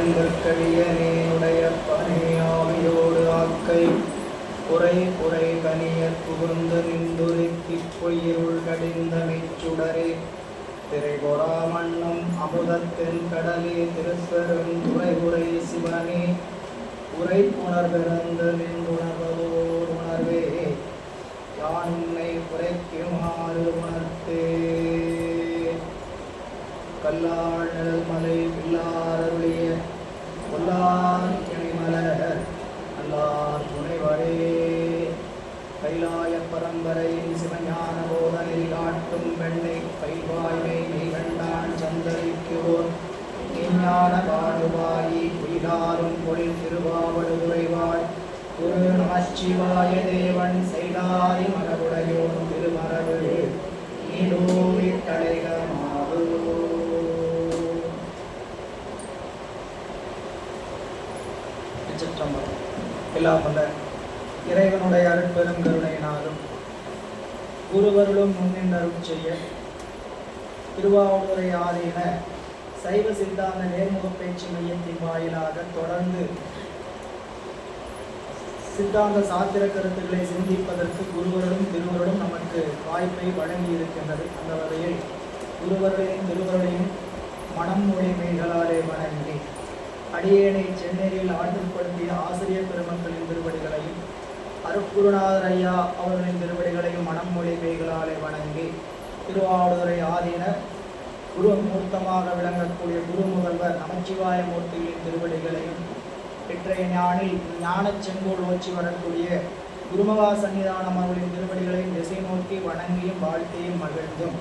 அன்பர்க்கடியனேனுடைய பனையாவியோடு ஆக்கை குறை குறை கனியற் புகுந்து நின்றுரைக்கிப் பொய்யிருள் கடிந்த மெச்சுடரே திரைபொறா மண்ணும் அமுதத்தின் கடலே திருப்பெரும் துறைகுறை சிவனே உரை புணர் பிறந்து நின்றுணர்வதோர் உணர்வே யான் உன்னை குறைக்குமாறு உணர்த்தே கல்லாள் நிழல் மலை பில்லார் அருளிய கொல்லார் கிணிமலர் நல்லார் துணைவரே கைலாய பரம்பரையின் சிவஞான போதனில் காட்டும் வெண்ணை பைவாய்மை மெய்கண்டான் சந்தரிக்குவோர் ஞான பாடுவாயி குயிலாரும் பொழில் திருவாவடுதுறைவாள் குரு நமச்சிவாய தேவன் செய்தாரி மரபுடையோன் திருமரபு நீடோவி தலைகமாவு. எல்லாம் வல்ல இறைவனுடைய அருட்பெரும் கருணையினாலும் குருவருளும் முன்னின்றரும் செய்ய திருவாவூரை ஆதீன சைவ சித்தாந்த நேர்முக பேச்சு மையத்தின் வாயிலாக தொடர்ந்து சித்தாந்த சாத்திர கருத்துக்களை சிந்திப்பதற்கு குருவருளும் திருவருளும் நமக்கு வாய்ப்பை வழங்கி இருக்கின்றது. அந்த வகையில் குருவர்களையும் திருவருளையும் மனம் மொழி மெய்களாலே வணங்கி அடியேனை சென்னையில் ஆற்றுப்படுத்திய ஆசிரியர் பெருமக்களின் திருவடிகளையும் அருட்குருநாதர் ஐயா அவர்களின் திருவடிகளையும் மனம் மொழி மெய்களாலே வணங்கி திருவாவூரை ஆதீன குரு மூர்த்தமாக விளங்கக்கூடிய குரு முதல்வர் நமச்சிவாய மூர்த்திகளின் திருவடிகளையும் இன்றைய ஞானில் ஞான செங்கோல் ஓச்சி வரக்கூடிய குருமகா சன்னிதானம் அவர்களின் திருவடிகளையும் திசை நோக்கி வணங்கியும் வாழ்த்தியும் மகிழ்ந்தும்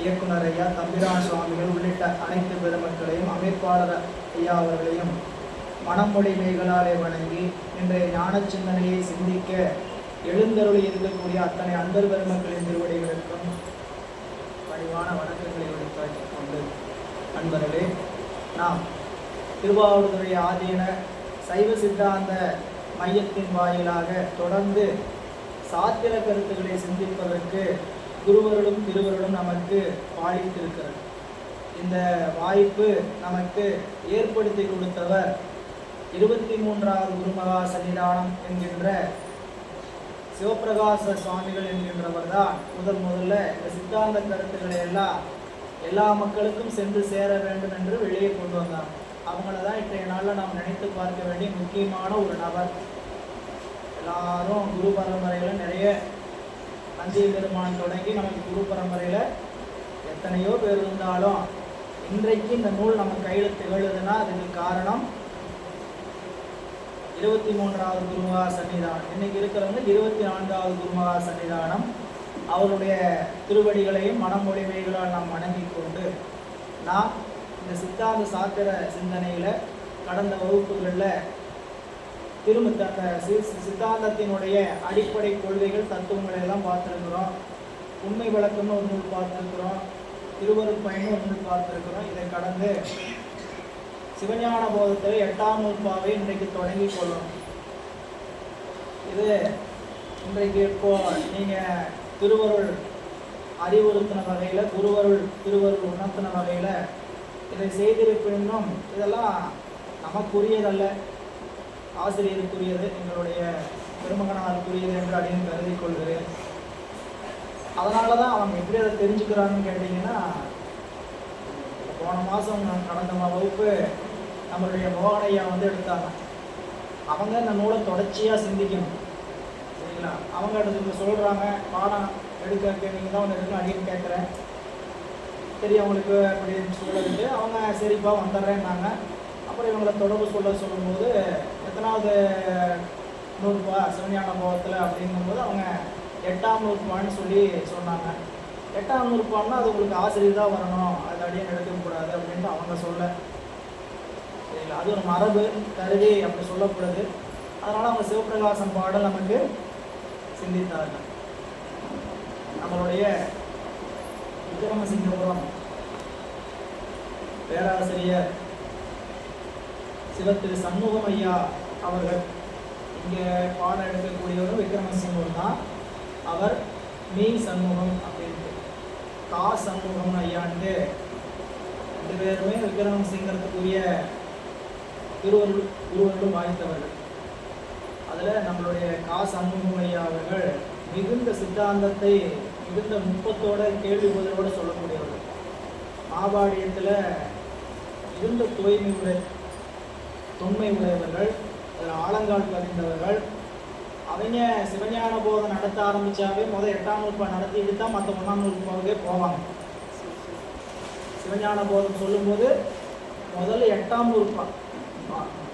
இயக்குனர் ஐயா தம்பிரான் சுவாமிகள் உள்ளிட்ட அனைத்து பெருமக்களையும் அமைப்பாளர் ஐயா அவர்களையும் மனமொழி மெய்களாலே வணங்கி இன்றைய ஞான சிந்தனையை சிந்திக்க எழுந்தருளி இருக்கக்கூடிய அத்தனை அன்பர் பெருமக்களின் திருவடிகளுக்கும் பணிவான வணக்கங்களை வெளிக்காட்டிக் கொண்டு அன்பர்களே, நாம் திருவாவூரை ஆதீன சைவ சித்தாந்த மையத்தின் வாயிலாக தொடர்ந்து சாத்திர கருத்துக்களை சிந்திப்பதற்கு குருவருளும் திருவருளும் நமக்கு பாலித்திருக்கிறது. இந்த வாய்ப்பு நமக்கு ஏற்படுத்தி கொடுத்தவர் 23வது குருமகா சன்னிதானம் என்கின்ற சிவபிரகாச சுவாமிகள் என்கின்றவர் தான் முதல்ல இந்த சித்தாந்த கருத்துக்களை எல்லாம் எல்லா மக்களுக்கும் சென்று சேர வேண்டும் என்று வெளியே கொண்டு வந்தாங்க. அவங்கள தான் இன்றைய நாளில் நாம் நினைத்து பார்க்க வேண்டிய முக்கியமான ஒரு நபர். எல்லாரும் குரு பரம்பரையில் நிறைய நந்தி பெருமான் தொடங்கி நமக்கு குரு பரம்பரையில் எத்தனையோ பேர் இருந்தாலும் இன்றைக்கு இந்த நூல் நம்ம கையில் திகழுதுன்னா அதுக்கு காரணம் 23வது குருமகா சன்னிதானம். இன்னைக்கு இருக்கிறவங்க 24வது குருமகா சன்னிதானம். அவருடைய திருவடிகளையும் மனமொழி மெய்களால் நாம் வணங்கி கொண்டு நாம் இந்த சித்தாந்த சாத்திர சிந்தனையில் கடந்த வகுப்புகளில் திரும்ப அந்த சித்தாந்தத்தினுடைய அடிப்படை கொள்கைகள் தத்துவங்களை எல்லாம் பார்த்துருக்குறோம். உண்மை விளக்கம்னு ஒரு நூல் பார்த்துருக்குறோம். திருவருட் பயனும் ஒரு நூல் பார்த்துருக்குறோம். இதை கடந்து சிவஞான போதத்தில் 8ஆம் நூற்பாவை இன்றைக்கு தொடங்கி கொள்ளணும். இது இன்றைக்கு இப்போ நீங்கள் திருவருள் அறிவுறுத்தின வகையில் திருவருள் உணர்த்தின வகையில் இதை செய்திருப்பினும் இதெல்லாம் நமக்குரியதல்ல, ஆசிரியருக்குரியது, எங்களுடைய பெருமகனாருக்குரியது என்று அப்படின்னு கருதி கொள்கிறேன். அதனால தான் அவங்க எப்படி அதை தெரிஞ்சுக்கிறாங்கன்னு கேட்டிங்கன்னா, போன மாதம் கடந்த வகுப்பு நம்மளுடைய மோகனையா எடுத்தாங்க. அவங்க இந்த நூலை தொடர்ச்சியாக சிந்திக்கணும், சரிங்களா? அவங்க எடுத்து சொல்கிறாங்க, பாடம் எடுக்க நீங்கள் தான் எடுக்கணும் அப்படின்னு கேட்குறேன். சரி, அவங்களுக்கு அப்படின்னு சொல்லிட்டு அவங்க சரிப்பா வந்துடுறேன்னாங்க. அப்புறம் இவங்களை தொடர்பு சொல்லும்போது எத்தனாவது நூற்பா சிவஞான போகத்தில் அப்படிங்கும்போது அவங்க 8ஆம் நூற்பான்னு சொல்லி சொன்னாங்க. 8ஆம் நூற்பான்னா அது உங்களுக்கு ஆசிரியர் தான் வரணும், அது அடியே எடுக்கக்கூடாது அப்படின்ட்டு அவங்க சொல்ல, சரிங்களா? அது ஒரு மரபு கருதி அப்படி சொல்லக்கூடாது. அதனால் அவங்க சிவபிரகாசம் பாடல் நமக்கு சிந்தித்தார்கள். நம்மளுடைய விக்ரமசிங்கபுரம் பேராசிரியர் சிவத்திரு சண்முகம் ஐயா அவர்கள் இங்கே பாடம் எடுக்கக்கூடியவரும் விக்ரமசிங்கபுரம் தான். அவர் மீ சண்முகம் அப்படின்ட்டு கா சண்முகம் ஐயான்ட்டு 2 பேருமே விக்ரமசிங்கத்துக்குரிய திருவருளும் வாய்த்தவர்கள். அதில் நம்மளுடைய காசு அன்புமையா அவர்கள் மிகுந்த சித்தாந்தத்தை மிகுந்த நுட்பத்தோட கேள்வி பதிலோடு சொல்லக்கூடியவர்கள். மாபாடியத்தில் மிகுந்த தொன்மை உடையவர்கள், அதில் ஆழங்கால் பதிந்தவர்கள். அவங்க சிவஞான போதம் நடத்த ஆரம்பித்தாவே முதல் 8ஆம் நூற்பா நடத்திட்டு தான் மற்ற 1ஆம் நூற்பாவுக்கே போவாங்க. சிவஞான போதம் சொல்லும்போது முதல்ல 8ஆம் நூற்பா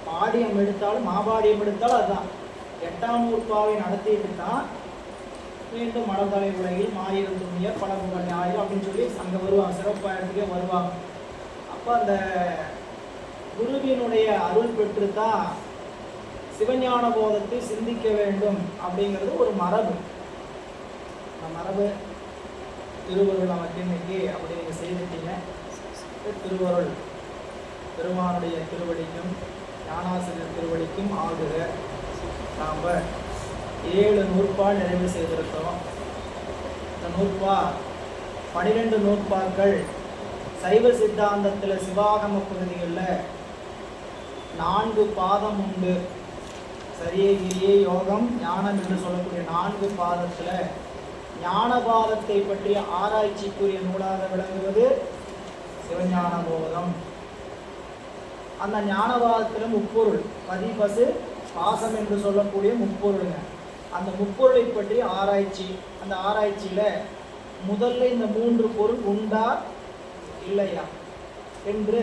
பாடியம் எடுத்தாலும் மாபாடியம் எடுத்தாலும் அதுதான் 8ஆம் நூற்பாவை நடத்திட்டு தான் மீண்டும் மடத்தலை உலகில் மாயிரம் துணிய பழம்புகள் ஞாயிறு அப்படின்னு சொல்லி அங்கே வருவாங்க, சிறப்பாயத்துக்கே வருவாங்க. அப்போ அந்த குருவினுடைய அருள் பெற்று தான் சிவஞான போதத்தை சிந்திக்க வேண்டும் அப்படிங்கிறது ஒரு மரபு. அந்த மரபு திருவருள் நமக்கு இன்னைக்கு அப்படி நீங்கள் செய்துட்டீங்க. திருவருள் பெருமானுடைய திருவடிக்கும் ஞானாசிரியர் திருவடிக்கும் ஆகுக. நாம் 7 நூற்பா நிறைவு செய்திருக்கிறோம். இந்த நூற்பா 12 நூற்பாக்கள் சைவ சித்தாந்தத்தில் சிவாகம பகுதிகளில் 4 பாதம் உண்டு. சரியே கிரியே யோகம் ஞானம் என்று சொல்லக்கூடிய 4 பாதத்தில் ஞானபாதத்தை பற்றிய ஆராய்ச்சிக்குரிய நூலாக விளங்குவது சிவஞான போதம். அந்த ஞானபாதத்தில் முப்பொருள் பதி பசு பாசம் என்று சொல்லக்கூடிய முப்பொருளுங்க. அந்த முப்பொருளை பற்றி ஆராய்ச்சி. அந்த ஆராய்ச்சியில் முதல்ல இந்த 3 பொருள் உண்டா இல்லையா என்று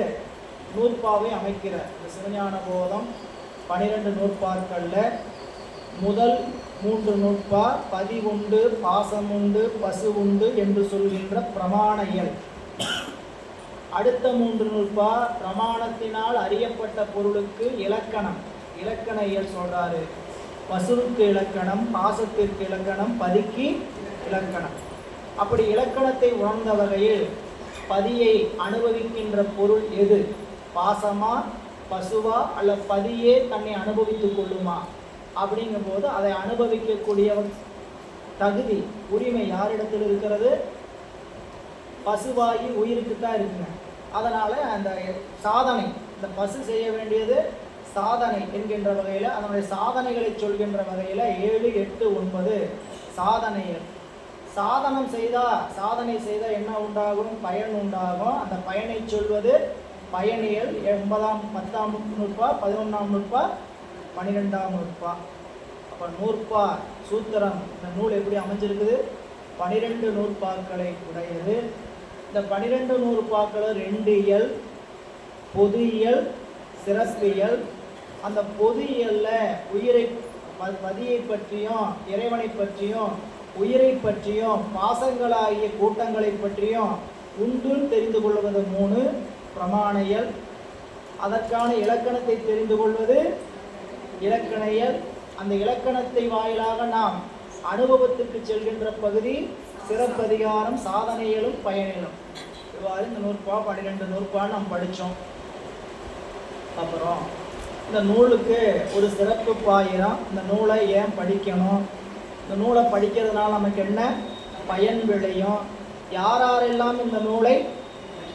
நூற்பாவை அமைக்கிற இந்த சிவஞான போதம் 12 நூற்பாக்களில் முதல் 3 நூற்பா பதி உண்டு, பாசம் உண்டு, பசு உண்டு என்று சொல்கின்ற பிரமாண இயல். அடுத்த 3 நூற்பா பிரமாணத்தினால் அறியப்பட்ட பொருளுக்கு இலக்கண இயல் சொல்றாரு. பசுவுக்கு இலக்கணம், பாசத்திற்கு இலக்கணம், பதிக்கு இலக்கணம். அப்படி இலக்கணத்தை உணர்ந்த வகையில் பதியை அனுபவிக்கின்ற பொருள் எது? பாசமா, பசுவா, அல்ல பதியே தன்னை அனுபவித்துக் கொள்ளுமா? அப்படிங்கும் போது அதை அனுபவிக்கக்கூடிய தகுதி உரிமை யாரிடத்தில் இருக்கிறது? பசுவாகி உயிருக்கு தான் இருக்குங்க. அதனால அந்த சாதனை, இந்த பசு செய்ய வேண்டியது சாதனை என்கின்ற வகையில் அதனுடைய சாதனைகளை சொல்கின்ற வகையில் 7, 8, 9 சாதனைகள். சாதனை செய்தால் என்ன உண்டாகும்? பயன் உண்டாகும். அந்த பயனை சொல்வது பயனியல். 9ஆம் 10ஆம் நூற்பா, 11ஆம் நூற்பா, 12ஆம் நூற்பா. அப்போ நூற்பா சூத்திரம் இந்த நூல் எப்படி அமைஞ்சிருக்குது? 12 நூற்பாக்களை உடையது. இந்த 12 நூற்பாக்கள் 2 இயல், பொது இயல், சிறப்பியல். அந்த பொது இயலில் பதியை பற்றியும் இறைவனை பற்றியும் உயிரை பற்றியும் பாசங்களாகிய கூட்டங்களை பற்றியும் உண்டு தெரிந்து கொள்வது 3 பிரமாண இயல். அதற்கான இலக்கணத்தை தெரிந்து கொள்வது இலக்கண இயல். அந்த இலக்கணத்தை வாயிலாக நாம் அனுபவத்துக்கு செல்கின்ற பகுதி சிறப்பதிகாரம், சாதனையியலும் பயனியலும். இவ்வாறு இந்த நூற்பா 12 நூற்பா நாம் படித்தோம். அப்புறம் இந்த நூலுக்கு ஒரு சிறப்பு பாயிரம். இந்த நூலை ஏன் படிக்கணும்? இந்த நூலை படிக்கிறதுனால நமக்கு என்ன பயன் விளையும்? யாரெல்லாம் இந்த நூலை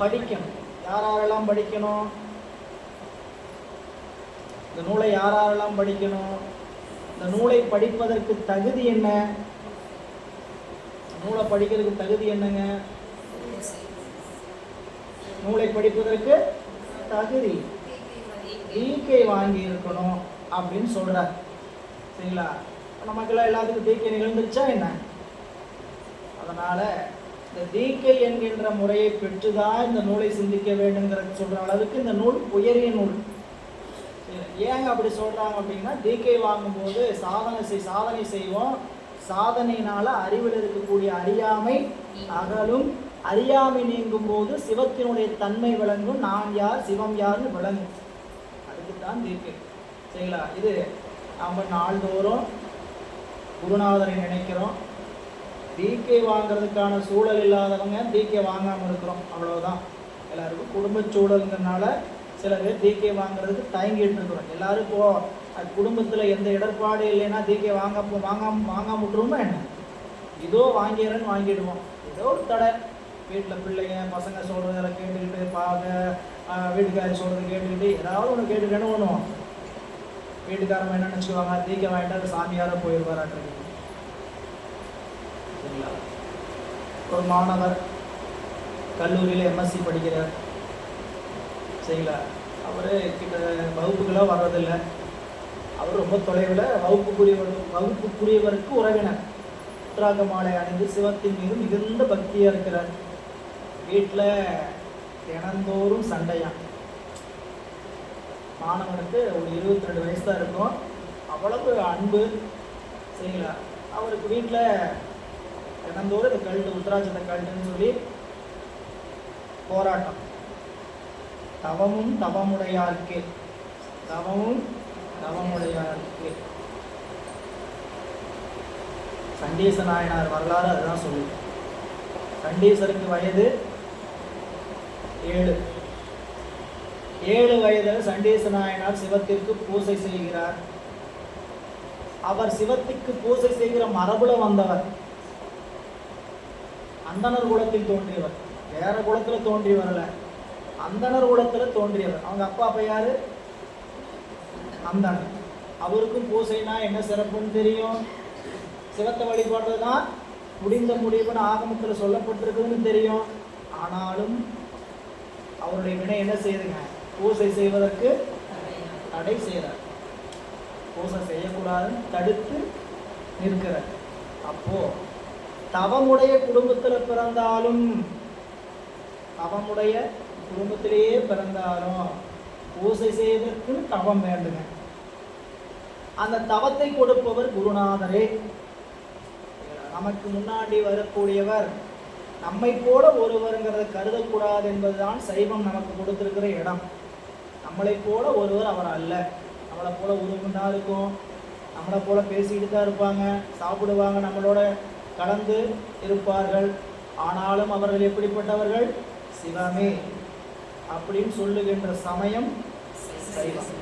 படிக்கணும்? யாரெல்லாம் படிக்கணும்? இந்த நூலை யாரெல்லாம் படிக்கணும்? இந்த நூலை படிப்பதற்கு தகுதி என்ன? நூலை படிக்கிறதுக்கு தகுதி என்னங்க? நூலை படிப்பதற்கு தகுதி தீக்கை வாங்கி இருக்கணும் அப்படின்னு சொல்றார். சரிங்களா? நமக்கெல்லாம் எல்லாத்துக்கும் தீக்கை நிகழ்ந்துருச்சா என்ன? அதனால இந்த தீக்கை என்கின்ற முறையை பெற்றுதான் இந்த நூலை சிந்திக்க வேண்டுங்கிறது சொல்ற அளவுக்கு இந்த நூல் உயரிய நூல். ஏங்க அப்படி சொல்றாங்க அப்படின்னா, தீக்கை வாங்கும்போது சாதனை செய்வோம். சாதனையினால அறிவில் இருக்கக்கூடிய அறியாமை அகலும். அறியாமை நீங்கும் போது சிவத்தினுடைய தன்மை விளங்கும். நான் யார், சிவம் யார்னு விளங்கும். அதுக்குத்தான் தீக்கை. சரிங்களா? இது நம்ம நாள்தோறும் குருநாதரை நினைக்கிறோம். தீக்கை வாங்கிறதுக்கான சூழல் இல்லாதவங்க தீக்கை வாங்காமல் இருக்கிறோம், அவ்வளவுதான். எல்லாருக்கும் குடும்ப சூழலுங்கிறதுனால சில பேர் தீக்கை வாங்குறதுக்கு தயங்கிட்டு இருக்கிறோம். எல்லாரும் இப்போ குடும்பத்தில் எந்த இடர்பாடு இல்லைன்னா தீக்கை வாங்காம விட்டுருவோமா என்ன? இதோ வாங்கிறேன்னு வாங்கிடுவோம். ஏதோ ஒரு தடை வீட்டில் பிள்ளைங்க பசங்க சொல்கிறதெல்லாம் கேட்டுக்கிட்டு வீட்டுக்காரி சொல்கிறத கேட்டுக்கிட்டு ஏதாவது ஒன்று கேட்டுட்டு என்ன பண்ணுவோம், வீட்டுக்காரங்க என்ன நினச்சிக்குவாங்க, தீக்க வாங்கிட்டு அது சாமியார போயிடுவாராட்டு. சரிங்களா? ஒரு மாணவர் கல்லூரியில் எம்எஸ்சி படிக்கிறார். சரிங்களா? அவர் கிட்ட வகுப்புகளாக வர்றதில்லை. அவர் ரொம்ப தொலைவில் வகுப்புக்குரியவருக்கு உறவினர். உற்றாக மாலை அணிந்து சிவத்தின் மீது மிகுந்த பக்தியாக இருக்கிறார். வீட்டில் தினந்தோறும் சண்டையான். மாணவனுக்கு ஒரு 22 வயசு தான் இருக்கும். அவ்வளவு அன்பு. சரிங்களா? அவருக்கு வீட்டில் தினந்தோறும் இந்த கல்ட்டு உத்தராட்சத்தை கல்ட்டுன்னு சொல்லி போராட்டம். தவமும் தவமுடையார்க்கே, தவமும் தவமுடையார்க்கே. சண்டீச நாயனார் வரலாறு அதுதான் சொல்லுது. சண்டீசருக்கு வயது 7. 7 வயதில் சண்டீச நாயனார் சிவத்திற்கு பூசை செய்கிறார். அவர் சிவத்திற்கு பூசை செய்கிற மரபுல வந்தவர். அந்தனர் குலத்தில் தோன்றியவர், வேற குலத்துல தோன்றி வரல, அந்தனர் குலத்துல தோன்றியவர். அவங்க அப்பா யாரு? அந்தனர். அவருக்கும் பூசைனா என்ன சிறப்புன்னு தெரியும். சிவத்தை வழிபாடுறது தான் முடிந்த முடிவுன்னு ஆகமத்தில் சொல்லப்பட்டிருக்குதுன்னு தெரியும். ஆனாலும் அவருடைய வினை என்ன செய்யுதுங்க, பூசை செய்வதற்கு தடை செய்கிறார். பூசை செய்யக்கூடாதுன்னு தடுத்து நிற்கிறார். அப்போ தவமுடைய குடும்பத்தில் பிறந்தாலும், தவமுடைய குடும்பத்திலேயே பிறந்தாலும் பூசை செய்வதற்கு தவம் வேண்டுங்க. அந்த தவத்தை கொடுப்பவர் குருநாதரே. நமக்கு முன்னாடி வரக்கூடியவர் நம்மை போல ஒருவருங்கிறத கருதக்கூடாது என்பதுதான் சைவம் நமக்கு கொடுத்திருக்கிற இடம். நம்மளை போல ஒருவர் அவர் அல்ல. நம்மளை போல உருவம் தான் இருக்கும், நம்மளை போல பேசிக்கிட்டு தான் இருப்பாங்க, சாப்பிடுவாங்க, நம்மளோட கலந்து இருப்பார்கள். ஆனாலும் அவர்கள் எப்படிப்பட்டவர்கள்? சிவமே அப்படின்னு சொல்லுகின்ற சமயம் சைவம்.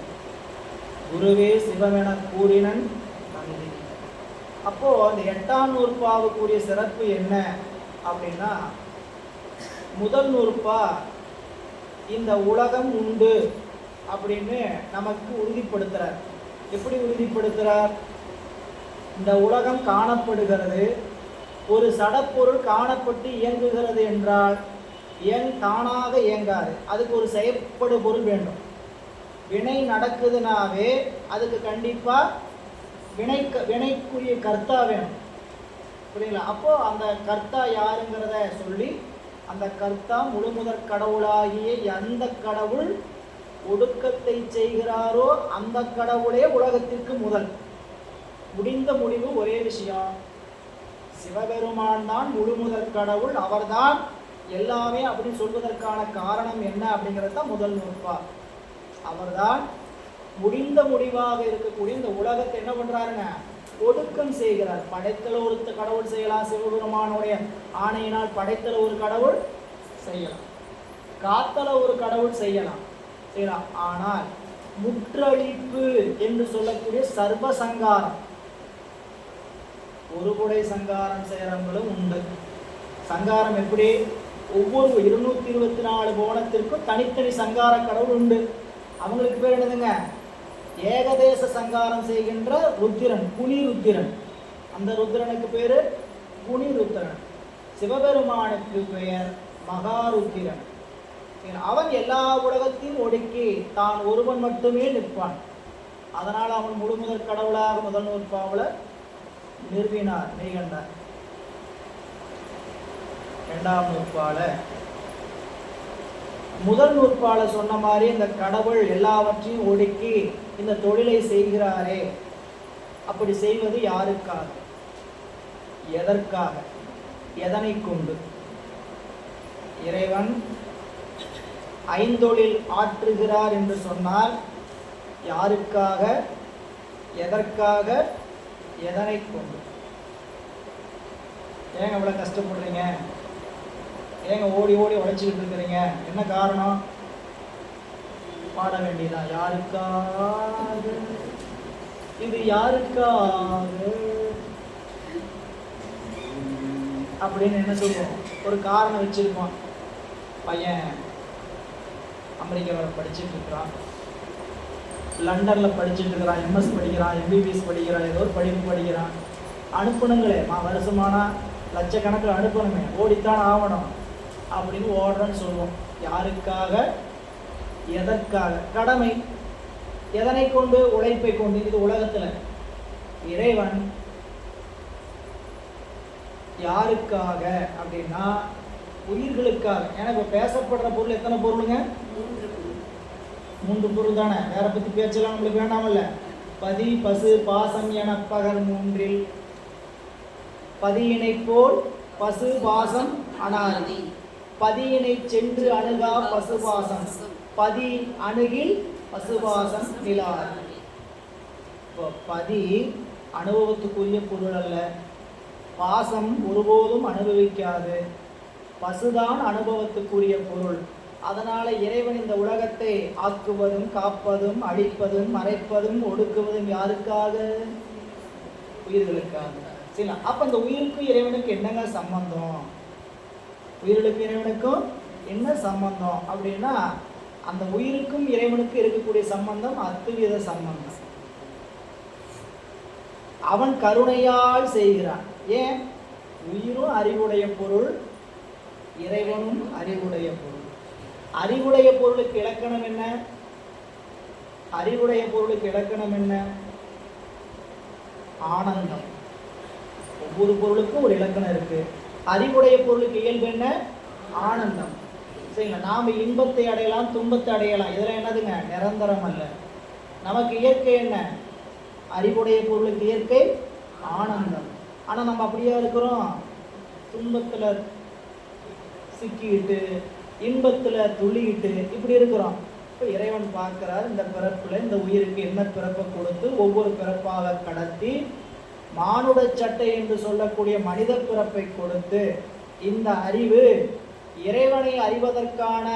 குருவே சிவமென கூறினன் நந்தி. அப்போ அந்த 8ஆம் நூற்பாவுக்குரிய சிறப்பு என்ன அப்படின்னா, முதல் நூற்பா இந்த உலகம் உண்டு அப்படின்னு நமக்கு உறுதிப்படுத்துறார். எப்படி உறுதிப்படுத்துறார்? இந்த உலகம் காணப்படுகிறது, ஒரு சடப்பொருள் காணப்பட்டு இயங்குகிறது என்றால் தானாக இயங்காது, அதுக்கு ஒரு செயற்படு பொருள் வேண்டும். வினை நடக்குதுனாவே அதுக்கு கண்டிப்பா வினைக்குரிய கர்த்தா வேணும். புரியுங்களா? அப்போ அந்த கர்த்தா யாருங்கிறத சொல்லி, அந்த கர்த்தா முழுமுதற் கடவுளாகிய எந்த கடவுள் ஒடுக்கத்தை செய்கிறாரோ அந்த கடவுளே உலகத்திற்கு முதல். முடிந்த முடிவு ஒரே விஷயம், சிவபெருமான் தான் முழுமுதற் கடவுள், அவர்தான் எல்லாமே அப்படின்னு சொல்வதற்கான காரணம் என்ன அப்படிங்கிறது தான் முதல் நூற்பா. அவர்தான் முடிந்த முடிவாக இருக்கக்கூடிய இந்த உலகத்தை என்ன பண்றாருங்க, ஒடுக்கம் செய்கிறார். படைத்தல ஒரு கடவுள் செய்யலாம், சிவபெருமானுடைய ஆணையினால் படைத்தல ஒரு கடவுள் செய்யலாம், காத்தல ஒரு கடவுள் செய்யலாம். ஆனால் முற்றழிப்பு என்று சொல்லக்கூடிய சர்வ சங்காரம், ஒரு குடை சங்காரம் செய்யறவங்களும் உண்டு. சங்காரம் எப்படி? ஒவ்வொரு 224 கோணத்திற்கும் தனித்தனி சங்கார கடவுள் உண்டு. அவங்களுக்கு பேர் என்னதுங்க? ஏகதேச சங்காரம் செய்கின்ற ருத்திரன், குனி ருத்திரன். அந்த ருத்திரனுக்கு பேரு குனி ருத்திரன். சிவபெருமானுக்கு பெயர் மகாருத்திரன். அவன் எல்லா உலகத்தையும் ஒடுக்கி தான் ஒருவன் மட்டுமே நிற்பான். அதனால் அவன் முழுமுதற் கடவுளாக முதல் நூற்பாவில் நிறுவினார், மெய்கண்டார். 2ஆம் நூற்பால முதல் நூற்பால சொன்ன மாதிரி இந்த கடவுள் எல்லாவற்றையும் ஒடுக்கி இந்த தொழிலை செய்கிறாரே, அப்படி செய்வது யாருக்காக, எதற்காக, எதனை கொண்டு? இறைவன் ஐந்தொழில் ஆற்றுகிறார் என்று சொன்னால் யாருக்காக, எதற்காக, எதனை கொண்டு? ஏங்க இவ்வளவு கஷ்டப்படுறீங்க? ஏங்க ஓடி ஓடி உழைச்சிக்கிட்டு இருக்கிறீங்க? என்ன காரணம்? பாட வேண்டியதான். யாருக்காக, இது யாருக்காக அப்படின்னு என்ன சொல்லுவோம்? ஒரு காரணம் வச்சிருப்பான். பையன் அமெரிக்காவில் படிச்சுட்டு இருக்கிறான், லண்டனில் படிச்சுட்டு இருக்கிறான், எம்எஸ் படிக்கிறான், எம்பிபிஎஸ் படிக்கிறான், ஏதோ ஒரு படிப்பு படிக்கிறான். அனுப்பணுங்களே, வருஷமானா லட்சக்கணக்கில் அனுப்பணுமே, ஓடித்தான் ஆகணும் அப்படின்னு ஓடுறேன்னு சொல்லுவோம். யாருக்காக, எதற்காக? கடமை. எதனை கொண்டு? உழைப்பை கொண்டு. இது உலகத்தில். இறைவன் யாருக்காக அப்படின்னா உயிர்களுக்காக. ஏன்னா இப்போ பேசப்படுற பொருள் எத்தனை பொருளுங்க? 3 பொருள் தானே. வேற பற்றி பேச்செல்லாம் நம்மளுக்கு வேண்டாமல்ல. பதி பசு பாசம் என பகர் மூன்றில் பதியினை போல் பசு பாசம் அனாதி, பதியினை சென்று அணுகா பசுபாசம், பதி அணுகில் பசுபாசம் நிலார். இப்போ பதி அனுபவத்துக்குரிய பொருள் அல்ல, பாசம் ஒருபோதும் அனுபவிக்காது, பசுதான் அனுபவத்துக்குரிய பொருள். அதனால இறைவன் இந்த உலகத்தை ஆக்குவதும் காப்பதும் அழிப்பதும் மறைப்பதும் ஒடுக்குவதும் யாருக்காக? உயிர்களுக்காக. சரி, அப்ப இந்த உயிருக்கும் இறைவனுக்கு என்னங்க சம்பந்தம்? உயிர்களுக்கும் இறைவனுக்கும் என்ன சம்பந்தம் அப்படின்னா, அந்த உயிருக்கும் இறைவனுக்கும் இருக்கக்கூடிய சம்பந்தம் அத்துவித சம்பந்தம். அவன் கருணையால் செய்கிறான். ஏன்? உயிரும் அறிவுடைய பொருள், இறைவனும் அறிவுடைய பொருள். அறிவுடைய பொருளுக்கு இலக்கணம் என்ன? அறிவுடைய பொருளுக்கு இலக்கணம் என்ன? ஆனந்தம். ஒவ்வொரு பொருளுக்கும் ஒரு இலக்கணம் இருக்கு. அறிவுடைய பொருளுக்கு இயல்பு என்ன? ஆனந்தம். சரிங்களா? நாம இன்பத்தை அடையலாம், துன்பத்தை அடையலாம், இதெல்லாம் என்னதுங்க? நிரந்தரம் அல்ல. நமக்கு இயற்கை என்ன? அறிவுடைய பொருளுக்கு இயற்கை ஆனந்தம். ஆனா நம்ம அப்படியே இருக்கிறோம், துன்பத்துல சிக்கிட்டு இன்பத்துல துள்ளிக்கிட்டு இப்படி இருக்கிறோம். இப்போ இறைவன் பார்க்கிறார், இந்த பிறப்புல இந்த உயிருக்கு என்ன பிறப்பை கொடுத்து ஒவ்வொரு பிறப்பாக கடத்தி மானுட சட்டை என்று சொல்லக்கூடிய மனித பிறப்பை கொடுத்து இந்த அறிவு இறைவனை அறிவதற்கான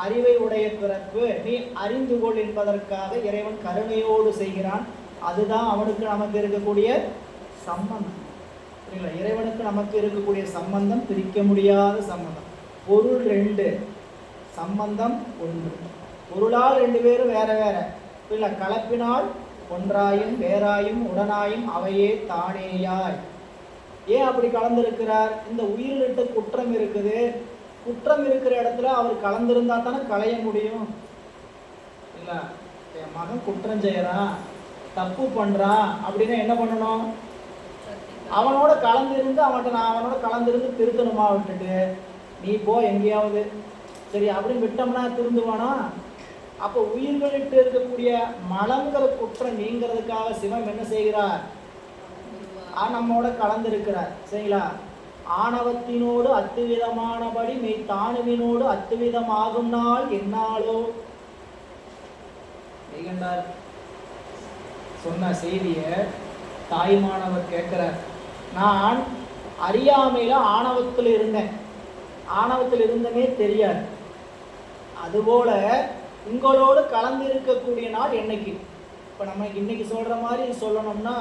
அறிவை உடைய பிறப்பு, நீ அறிந்து கொள் என்பதற்காக இறைவன் கருணையோடு செய்கிறான். அதுதான் அவனுக்கு நமக்கு இருக்கக்கூடிய சம்பந்தம். சரிங்களா? இறைவனுக்கு நமக்கு இருக்கக்கூடிய சம்பந்தம் பிரிக்க முடியாத சம்பந்தம். பொருள் 2, சம்பந்தம் 1. பொருளால் 2 பேரும் வேற வேற இல்லை, கலப்பினால் ஒன்றாயும் வேறாயும் உடனாயும் அவையே தானேயாய். ஏன் அப்படி கலந்திருக்கிறார்? இந்த உயிரிட்ட குற்றம் இருக்குது. குற்றம் இருக்கிற இடத்துல அவர் கலந்திருந்தா தானே களைய முடியும். இல்லை, என் மகன் குற்றம் செய்யறான், தப்பு பண்றான் அப்படின்னா என்ன பண்ணணும்? அவனோட கலந்திருந்து நான் அவனோட கலந்திருந்து திருத்தணுமா? விட்டுட்டு நீ போ எங்கேயாவது, சரி அப்படின்னு விட்டோம்னா திருந்துவானா? அப்போ உயிர்களிட்டு இருக்கக்கூடிய மலங்கிற குற்றம் நீங்கிறதுக்காக சிவம் என்ன செய்கிறார்? நம்மோட கலந்திருக்கிறார். சரிங்களா? ஆணவத்தினோடு அத்துவிதமானபடி மெய் தானுவினோடு அத்துவிதமாகும் நாள் என்னாலோ. சொன்ன செய்திய தாய்மானவர் கேட்கிறார். நான் அறியாமையில ஆணவத்தில் இருந்தேன், ஆணவத்தில் இருந்தனே தெரியாது. அதுபோல உங்களோடு கலந்து இருக்கக்கூடிய நாள் என்னைக்கு? இப்போ நம்ம இன்னைக்கு சொல்ற மாதிரி சொல்லணும்னா,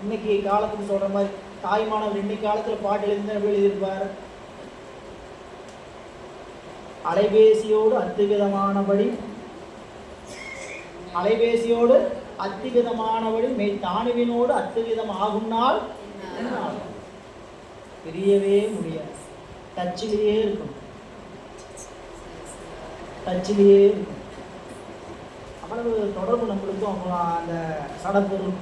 இன்னைக்கு காலத்துக்கு சொல்ற மாதிரி தாய்மானவர் இன்னைக்கு காலத்தில் பாட்டு எழுதியிருப்பார். அலைபேசியோடு அத்துவிதமானபடி, அலைபேசியோடு அத்துவிதமானபடி மெய் தானுவினோடு அத்துவிதம் ஆகும் நாள் தெரியவே முடியாது. டச்சிலேயே இருக்கும், டச்சிலேயே இருக்கும். அவ்வளவு தொடர்பு நம்மளுக்கும் அந்த சடப்பொருள்.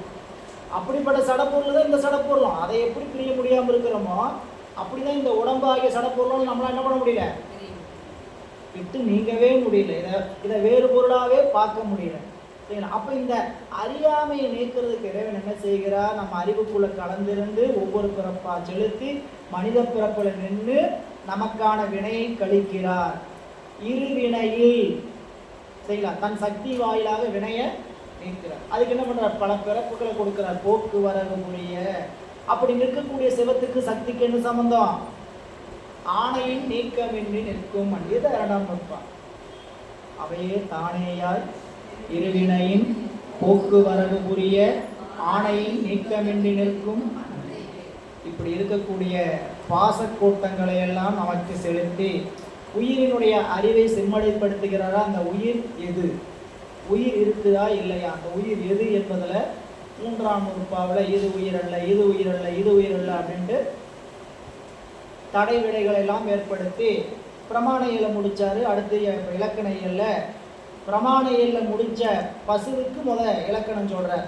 அப்படிப்பட்ட சடப்பொருள் தான் இந்த சடப்பொருளும். அதை எப்படி பிரிய முடியாமல் இருக்கிறோமோ அப்படிதான் இந்த உடம்பாகிய சடப்பொருளும் நம்மளால் என்ன பண்ண முடியல, விட்டு நீங்கவே முடியல. இதை வேறு பொருளாகவே பார்க்க முடியல. சரிங்களா? அப்போ இந்த அறியாமையை நீக்கிறதுக்கு இறைவன் என்ன செய்கிறார்? நம்ம அறிவுக்குள்ள கலந்திருந்து ஒவ்வொரு பிறப்பா செலுத்தி மனித பிறப்புல நின்று நமக்கான வினையை கழிக்கிறார். இருவினையில் சரிங்களா? தன் சக்தி வாயிலாக வினையை நீக்கிறார். அதுக்கு என்ன பண்றார்? பல பிறப்புகளை கொடுக்கிறார். போக்குவரவு புரிய. அப்படி நிற்கக்கூடிய சிவத்துக்கு சக்திக்கு என்ன சம்பந்தம்? ஆணையின் நீக்கமின்றி நிற்கும் அண்டியது 2ஆம் நுட்பம். அவையே தானேயாய் இருவினையின் போக்குவரவு புரிய ஆணையின் நீக்கமின்றி நிற்கும். இப்படி இருக்கக்கூடிய பாசக்கூட்டங்களை எல்லாம் நமக்கு செலுத்தி உயிரினுடைய அறிவை செம்மடைப்படுத்துகிறாரா? அந்த உயிர் எது, உயிர் இருக்குதா இல்லையா, அந்த உயிர் எது என்பதில் 3ஆம் நூற்பாவில் இது உயிரல்ல, இது உயிரல்ல, இது உயிரல்ல அப்படின்ட்டு தடை விடைகளை எல்லாம் ஏற்படுத்தி பிரமாண இயலை முடிச்சாரு. அடுத்து இலக்கண இயல்ல பிரமாண இயல்ல முடிஞ்ச பசுவுக்கு இலக்கணம் சொல்றார்.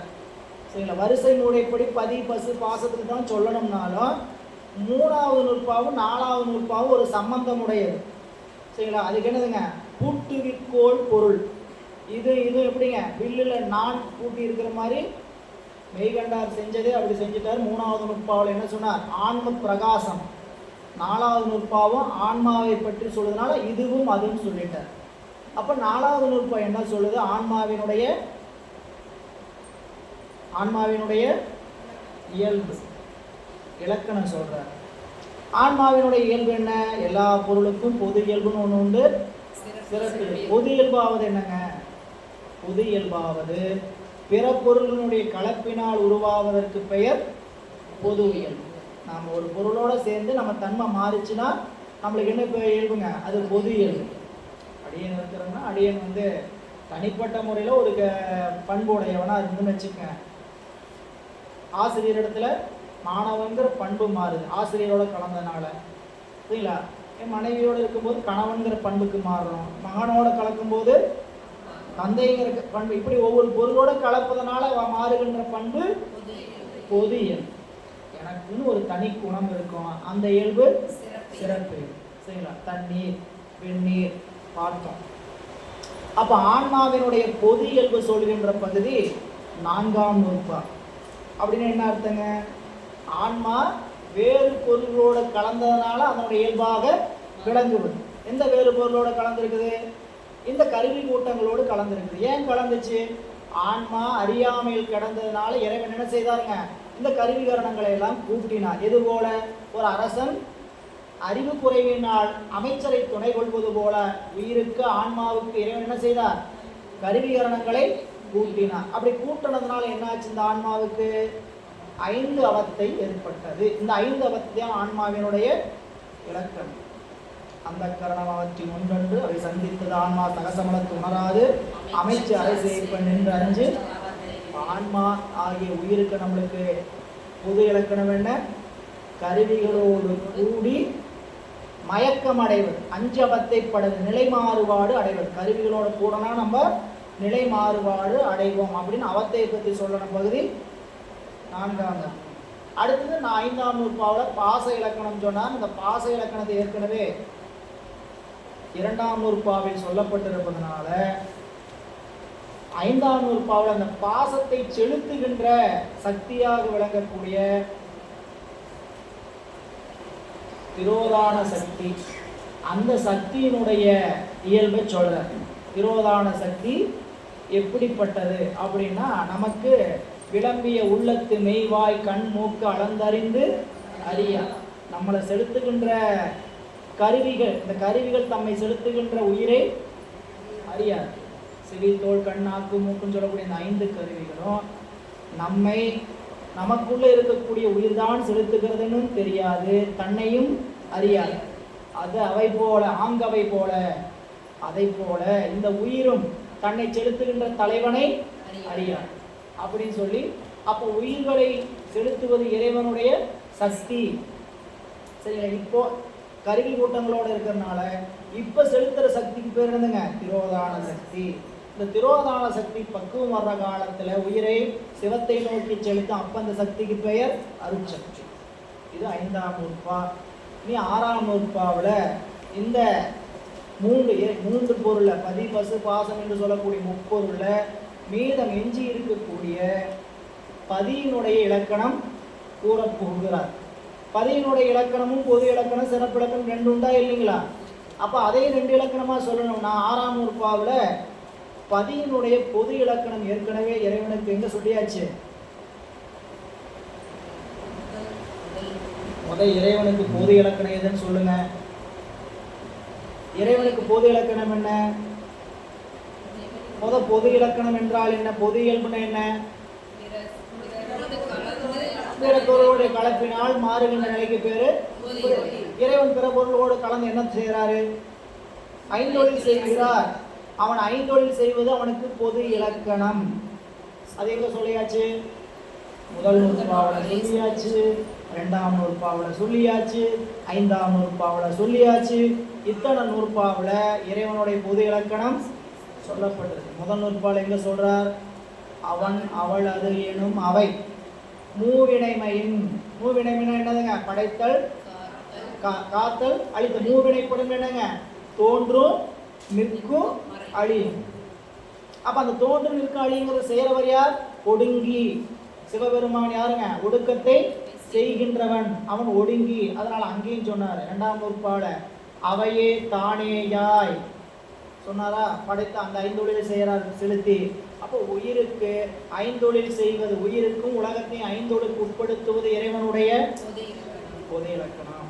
சரிங்களா? வரிசை முறைப்படி பதி பசு பாசத்துக்கு தான் சொல்லணும்னாலும் 3ஆவது நூற்பாவும் 4ஆவது நூற்பாவும் ஒரு சம்பந்தம் உடையது. சரிங்களா? அதுக்கு என்னதுங்க, கூட்டுவிக்கோள் பொருள். இது எப்படிங்க, வில்லில் நான் கூட்டி இருக்கிற மாதிரி மெய்கண்டார் செஞ்சதே அப்படி செஞ்சுட்டார். 3ஆவது நூற்பாவில் என்ன சொன்னார், ஆன்ம பிரகாசம். 4ஆவது நூற்பாவும் ஆன்மாவை பற்றி சொல்லுறதுனால இதுவும் அதுவும் சொல்லிட்டார். அப்போ 4ஆவது நூற்பா என்ன சொல்லுது, ஆன்மாவினுடைய இயல்பு இலக்கணம் சொல்றார். ஆன்மாவினுடைய இயல்பு என்ன, எல்லா பொருளுக்கும் பொது இயல்புன்னு ஒன்று உண்டு, சிறப்பு. பொது இயல்பாவது என்னங்க, பொது இயல்பாவது பிற பொருளினுடைய கலப்பினால் உருவாவதற்கு பெயர் பொது இயல்பு. நாம் ஒரு பொருளோட சேர்ந்து நம்ம தன்மை மாறிச்சுன்னா நம்மளுக்கு என்ன இயல்புங்க, அது பொது இயல்பு. அடியன் இருக்கிறோம்னா அடியன் தனிப்பட்ட முறையில் ஒரு பண்புடையவனாக இருந்துன்னு வச்சுக்கங்க. ஆசிரியர் இடத்துல மாணவங்கிற பண்பு மாறுது ஆசிரியரோட கலந்தனால. சரிங்களா? என் மனைவியோடு இருக்கும்போது கணவன்கிற பண்புக்கு மாறுறோம், மகனோட கலக்கும்போது தந்தைங்கிற பண்பு. இப்படி ஒவ்வொரு பொருளோட கலப்பதனால மாறுகின்ற பண்பு பொது இயல்பு. எனக்குன்னு ஒரு தனி குணம் இருக்கும், அந்த இயல்பு சிறப்பு. சரிங்களா? தண்ணீர் வெந்நீர் பார்த்தோம். அப்ப ஆன்மாவினுடைய பொது இயல்பு சொல்கின்ற பகுதி 4ஆம் நூற்பா. அப்படின்னு என்ன அர்த்தங்க, ஆன்மா வேறு பொருளோட கலந்ததுனால அதனுடைய இயல்பாக விளங்குவது. எந்த வேறு பொருளோட கலந்துருக்குது, இந்த கருவி கூட்டங்களோடு கலந்துருக்குது. ஏன் கலந்துச்சு, ஆன்மா அறியாமையில் கிடந்ததுனால இறைவன் என்ன செய்தாருங்க, இந்த கருவிகரணங்களை எல்லாம் கூட்டினார். எது போல, ஒரு அரசன் அறிவு குறைவினால் அமைச்சரை துணை கொள்வது போல உயிருக்கு ஆன்மாவுக்கு இறைவன் என்ன செய்தார், கருவிகரணங்களை கூட்டினார். அப்படி கூட்டினதுனால என்னாச்சு, இந்த ஆன்மாவுக்கு 5 அவத்தை ஏற்பட்டது. இந்த 5 அவத்தை ஆன்மாவினுடைய இலக்கணம். அந்த கரணம் அவற்றின் ஒன்றென்று அவை சந்தித்தது ஆன்மா தகசமலத்து உணராது அமைச்சு அரை செய்ப்ப நின்று அறிஞ்சு. ஆன்மா ஆகிய உயிருக்கு நம்மளுக்கு பொது இலக்கணம் என்ன, கருவிகளோடு கூடி மயக்கம் அடைவது, 5 அவத்தைப்படது நிலை மாறுபாடு அடைவது. கருவிகளோட கூடனா நம்ம நிலை மாறுபாடு அடைவோம் அப்படின்னு அவத்தை பற்றி சொல்லணும் பகுதி 4ஆம். அடுத்தது 5ஆம் நூற்பாவில் பாச இலக்கணம் சொன்னார். இந்த பாச இலக்கணத்தை ஏற்கனவே 2ஆம் நூற்பாவில் சொல்லப்பட்டிருப்பதனால 5ஆம் நூற்பாவில் அந்த பாசத்தை செலுத்துகின்ற சக்தியாக விளங்கக்கூடிய திரோதான சக்தி, அந்த சக்தியினுடைய இயல்பை சொல்ற. திரோதான சக்தி எப்படிப்பட்டது அப்படின்னா, நமக்கு விளம்பிய உள்ளத்து மெய்வாய் கண் மூக்கு அளந்தறிந்து அறியா. நம்மளை செலுத்துகின்ற கருவிகள், இந்த கருவிகள் தம்மை செலுத்துகின்ற உயிரை அறியாது. செவி தோல் கண் நாக்கு மூக்குன்னு சொல்லக்கூடிய இந்த 5 கருவிகளும் நமக்குள்ள இருக்கக்கூடிய உயிர்தான் செலுத்துகிறதுன்னு தெரியாது, தன்னையும் அறியாது. அது அவை போல ஆங்கவை போல அதை போல இந்த உயிரும் தன்னை செலுத்துகின்ற தலைவனை அறியாது அப்படின்னு சொல்லி, அப்போ உயிர்களை செலுத்துவது இறைவனுடைய சக்தி. சரிங்களா? இப்போ கருவி கூட்டங்களோடு இருக்கிறதுனால இப்போ செலுத்துகிற சக்திக்கு பேர் என்னதுங்க, திரோதான சக்தி. இந்த திரோதான சக்தி பக்குவம் வர்ற காலத்தில் உயிரை சிவத்தை நோக்கி செலுத்தும். அப்போ அந்த சக்திக்கு பெயர் அருட்சக்தி. இது 5ஆம் நூற்பா. இனி 6ஆம் நூற்பாவில் இந்த மூன்று பொருளில் பதி பசு பாசம் என்று சொல்லக்கூடிய முப்பொருளில் மீதம் எஞ்சி இருக்கக்கூடிய பதியினுடைய இலக்கணம் கூற போகிறார். பதியினுடைய இலக்கணமும் பொது இலக்கணம் சிறப்பிலக்கணம் 2 உண்டா இல்லைங்களா? அப்போ அதே 2 இலக்கணமாக சொல்லணும்னா 6ஆம் நூற்பாவில் பதியினுடைய பொது இலக்கணம் ஏற்கனவே இறைவனுக்கு எங்க சொல்லியாச்சு. இறைவனுக்கு பொது இலக்கணம் எதுன்னு சொல்லுங்க. இறைவனுக்கு பொது இலக்கணம் என்ன? பொது இலக்கணம் என்றால் என்ன? பொது இயல்புனா என்ன? பிற பொருளுடைய கலப்பினால் மாறுகின்ற நிலைக்கு பேரு இறைவன் பிற பொருளோடு கலந்து என்ன செய்கிறாரு? ஐந்தொழில் செய்கிறார். அவன் ஐந்தொழில் செய்வது அவனுக்கு பொது இலக்கணம். அது எங்க சொல்லியாச்சு? முதல் நூற்பாவில் சொல்லியாச்சு, இரண்டாம் நூற்பாவில் சொல்லியாச்சு, ஐந்தாம் நூற்பாவில் சொல்லியாச்சு. இத்தனை நூற்பாவில் இறைவனுடைய பொது இலக்கணம் சொல்லப்பட்டிருக்கு. முதல் நூற்பாவில் எங்க சொல்றார்? அவன், அவள், அது எனும் அவை மூவினைமையின். மூவினைமைனா என்னதுங்க? படைத்தல், காத்தல், அழித்தல். மூவினைப்படும் என்னங்க? தோன்றும், நிற்கும், அழியும். அப்ப அந்த தோன்றும், நிற்கும், அழியுங்கிறது செய்யறவர் யார்? ஒடுங்கி. சிவபெருமான் யாருங்க? ஒடுக்கத்தை செய்கின்றவன், அவன் ஒடுங்கி. அதனால அங்கேயும் சொன்னார் இரண்டாம் நூற்பால அவையே தானேயாய் சொன்னாரா? படைத்த அந்த ஐந்தொழிலை செய்யறார் செலுத்தி. அப்போ உயிருக்கு ஐந்தொழில் செய்வது, உயிருக்கும் உலகத்தையும் ஐந்தொழிலுக்கு உட்படுத்துவது இறைவனுடைய பொது இலக்கணம்.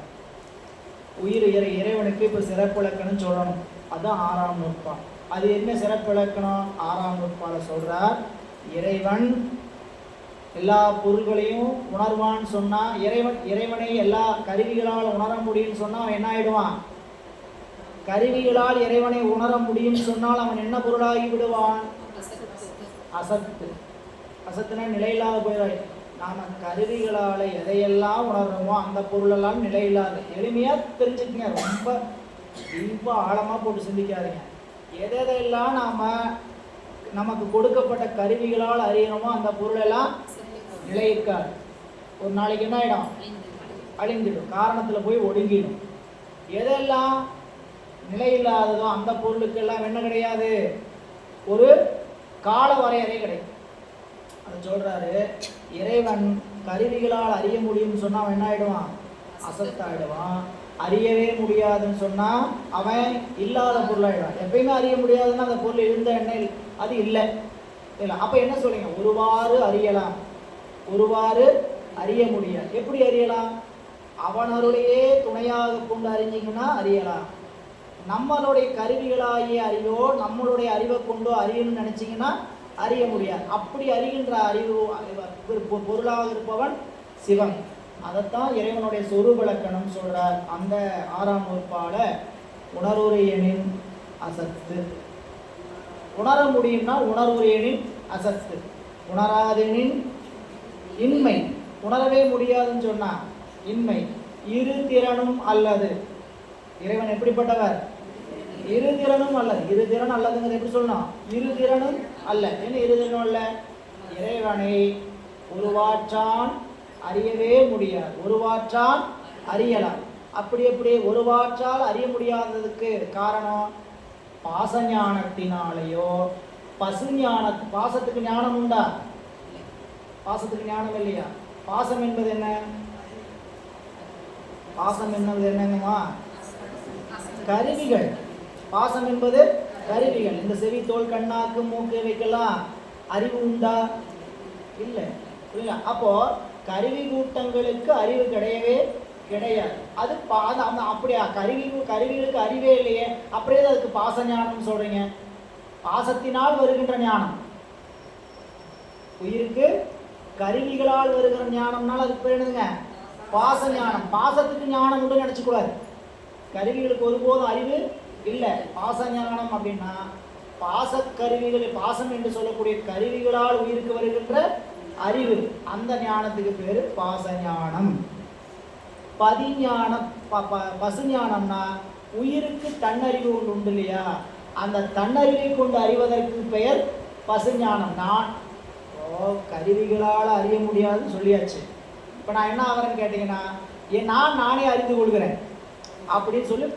உயிர் இறைவனுக்கு இப்ப சிறப்பு இலக்கணம் சொல்லணும். அதுதான் ஆறாம் நூற்பா. அது என்ன சிறப்பு இலக்கணம்? ஆறாம் நூற்பால சொல்றார், இறைவன் எல்லா பொருள்களையும் உணர்வான்னு சொன்னா, இறைவனை எல்லா கருவிகளால் உணர முடியும்னு சொன்னா அவன் என்ன ஆயிடுவான்? கருவிகளால் இறைவனை உணர முடியும் சொன்னால் அவன் என்ன பொருளாகி விடுவான்? அசத்து. அசத்துனா நிலையில்லாத போயிடாது. நாம கருவிகளால எதையெல்லாம் உணர்றோமோ அந்த பொருளெல்லாம் நிலையில்லாத. எளிமையா தெரிஞ்சுக்கங்க, ரொம்ப டீப்பா ஆழமா போட்டு சிந்திக்காதீங்க. எதெல்லாம் நமக்கு கொடுக்கப்பட்ட கருவிகளால் அறியணுமோ அந்த பொருளெல்லாம் நிலையிருக்காது. ஒரு நாளைக்கு என்ன ஆயிடும்? அழிந்துடும், காரணத்துல போய் ஒடுங்கிடும். எதெல்லாம் நிலையில்லாததோ அந்த பொருளுக்கெல்லாம் என்ன கிடையாது? ஒரு கால வரையறை கிடைக்கும். அதை சொல்றாரு, இறைவன் கருவிகளால் அறிய முடியும்னு சொன்னா அவன் என்ன ஆயிடுவான்? அசத்தாயிடுவான். அறியவே முடியாதுன்னு சொன்னா அவன் இல்லாத பொருளாயிடுவான். எப்பயுமே அறிய முடியாதுன்னா அந்த பொருள் இருந்த எண்ணெய் அது இல்லை. அப்ப என்ன சொல்லுங்க? ஒருவாறு அறியலாம், ஒருவாறு அறிய முடியாது. எப்படி அறியலாம்? அவனருடையே துணையாக கொண்டு அறிஞ்சிங்கன்னா அறியலாம். நம்மளுடைய கருவிகளாகிய அறிவோ நம்மளுடைய அறிவை கொண்டோ அறியணும்னு நினைச்சிங்கன்னா அறிய முடியாது. அப்படி அறிகின்ற அறிவு பொருளாக இருப்பவன் சிவன். அதைத்தான் இறைவனுடைய சொரூப இலக்கணம் சொல்றார். அந்த ஆறாம் நூற்பால உணர்வுரையனின் அசத்து. உணர முடியும்னா உணர்வுரையனின் அசத்து. உணராதெனின் இன்மை. உணரவே முடியாதுன்னு சொன்னா இன்மை. இரு திறனும் அல்லது. இறைவன் எப்படிப்பட்டவர்? இரு திறனும் அல்லது. இரு திறன் அல்லதுங்கிறது எப்படி சொல்லணும்? இரு திறனும் அல்ல. என்ன இரு திறனும் அல்ல? இறைவனை ஒருவாற்றான் அறியவே முடியாது, ஒருவாற்றால் அறியலாம். அப்படி எப்படி ஒருவாற்றால் அறிய முடியாததுக்கு காரணம் பாசஞானத்தினாலேயோ பசுஞான. பாசத்துக்கு ஞானம் உண்டா? பாசத்துக்கு ஞானம் இல்லையா? பாசம் என்பது என்ன? பாசம் என்பது என்னங்கம்மா? கருவிகள். பாசம் என்பது கருவிகள். இந்த செவி, தோல், கண்ணாக்கு, மூக்கு இவைக்கெல்லாம் அறிவு உண்டா? இல்லை. புரியல? அப்போ கருவி கூட்டங்களுக்கு அறிவு கிடையவே கிடையாது. அது அப்படியா? கருவிகளுக்கு அறிவே இல்லையே, அப்படியே அதுக்கு பாச ஞானம் சொல்றீங்க. பாசத்தினால் வருகின்ற ஞானம். உயிருக்கு கருவிகளால் வருகிற ஞானம்னால அதுக்கு பேர் என்னதுங்க? பாச ஞானம். பாசத்துக்கு ஞானம் உண்டு நினைச்சுக்கூடாது. கருவிகளுக்கு ஒருபோதும் அறிவு இல்லை. பாச ஞானம் அப்படின்னா பாச கருவிகள், பாசம் என்று சொல்லக்கூடிய கருவிகளால் உயிருக்கு வருகின்ற அறிவு, அந்த ஞானத்துக்கு பேரு பாச ஞானம். பதிஞானம், பசு ஞானம்னா உயிருக்கு தன்னறிவு ஒன்று உண்டு இல்லையா? அந்த தன்னறிவை கொண்டு அறிவதற்கு பெயர் பசு ஞானம். நான் கருவிகளால் அறிய முடியாதுன்னு சொல்லியாச்சு. இப்போ நான் என்ன ஆகிறேன்னு கேட்டீங்கன்னா, நானே அறிந்து கொள்கிறேன் அப்படின்னு சொல்லி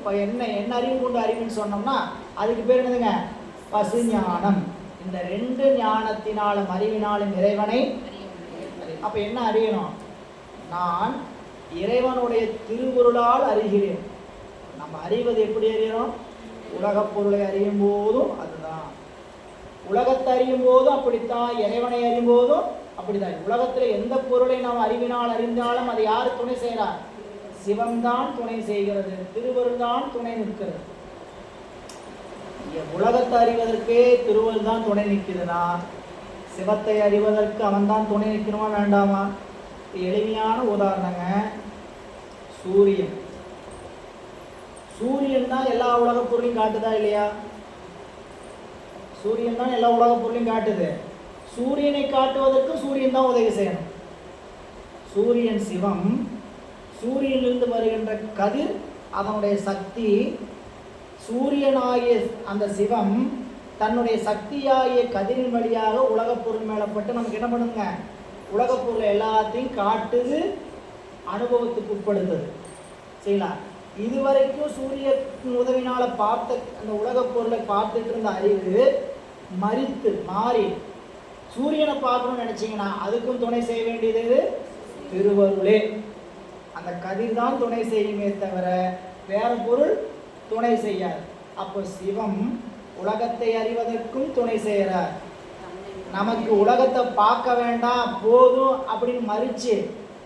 என்ன அறிவு கொண்டு அறிவுன்னு சொன்னோம்னா அதுக்கு பேர் என்னதுங்க? பசு ஞானம். இந்த ரெண்டு ஞானத்தினாலும் அறிவினாலும் இறைவனை. அப்ப என்ன அறியணும்? நான் இறைவனுடைய திருவருளால் அறிகிறேன். நம்ம அறிவது எப்படி அறியணும்? உலகப் பொருளை அறியும் போதும் அதுதான். உலகத்தை அறியும் போதும் அப்படித்தான், இறைவனை அறியும் போதும் அப்படித்தான். உலகத்துல எந்த பொருளை நாம் அறிவினால் அறிந்தாலும் அதை யார் துணை செய்கிறார்? சிவம்தான் துணை செய்கிறது, திருவருள் தான் துணை நிற்கிறது. உலகத்தை அறிவதற்கே திருவருள் தான் துணை நிற்குதுன்னா சிவத்தை அறிவதற்கு அவன் தான் துணை நிற்கணுமா வேண்டாமா? எளிமையான உதாரணங்க, சூரியன். சூரியன் தான் எல்லா உலக பொருளையும் காட்டுதா இல்லையா? சூரியன் தான் எல்லா உலக பொருளையும் காட்டுது. சூரியனை காட்டுவதற்கு சூரியன் தான் உதவி செய்யணும். சூரியன் சிவம், சூரியனிலிருந்து வருகின்ற கதிர் அதனுடைய சக்தி. சூரியனாகிய அந்த சிவம் தன்னுடைய சக்தியாகிய கதிரின் வழியாக உலகப் பொருள் மேலப்பட்டு நமக்கு என்ன பண்ணுங்க, உலகப் பொருள் எல்லாத்தையும் காட்டுது, அனுபவத்துக்கு உட்படுத்துது. சரிங்களா? இதுவரைக்கும் சூரிய உதவினால பார்த்த அந்த உலகப் பொருளை பார்த்துட்டு இருந்த அறிவு மறித்து மாறி சூரியனை பார்க்கணும்னு நினைச்சீங்கன்னா அதுக்கும் துணை செய்ய வேண்டியது திருவருளே. அந்த கதிர் தான் துணை செய்யுமே தவிர வேற பொருள் துணை செய்யாது. அப்போ சிவம் உலகத்தை அறிவதற்கும் துணை செய்கிறார். நமக்கு உலகத்தை பார்க்க வேண்டாம் போதும் அப்படின்னு மறிச்சு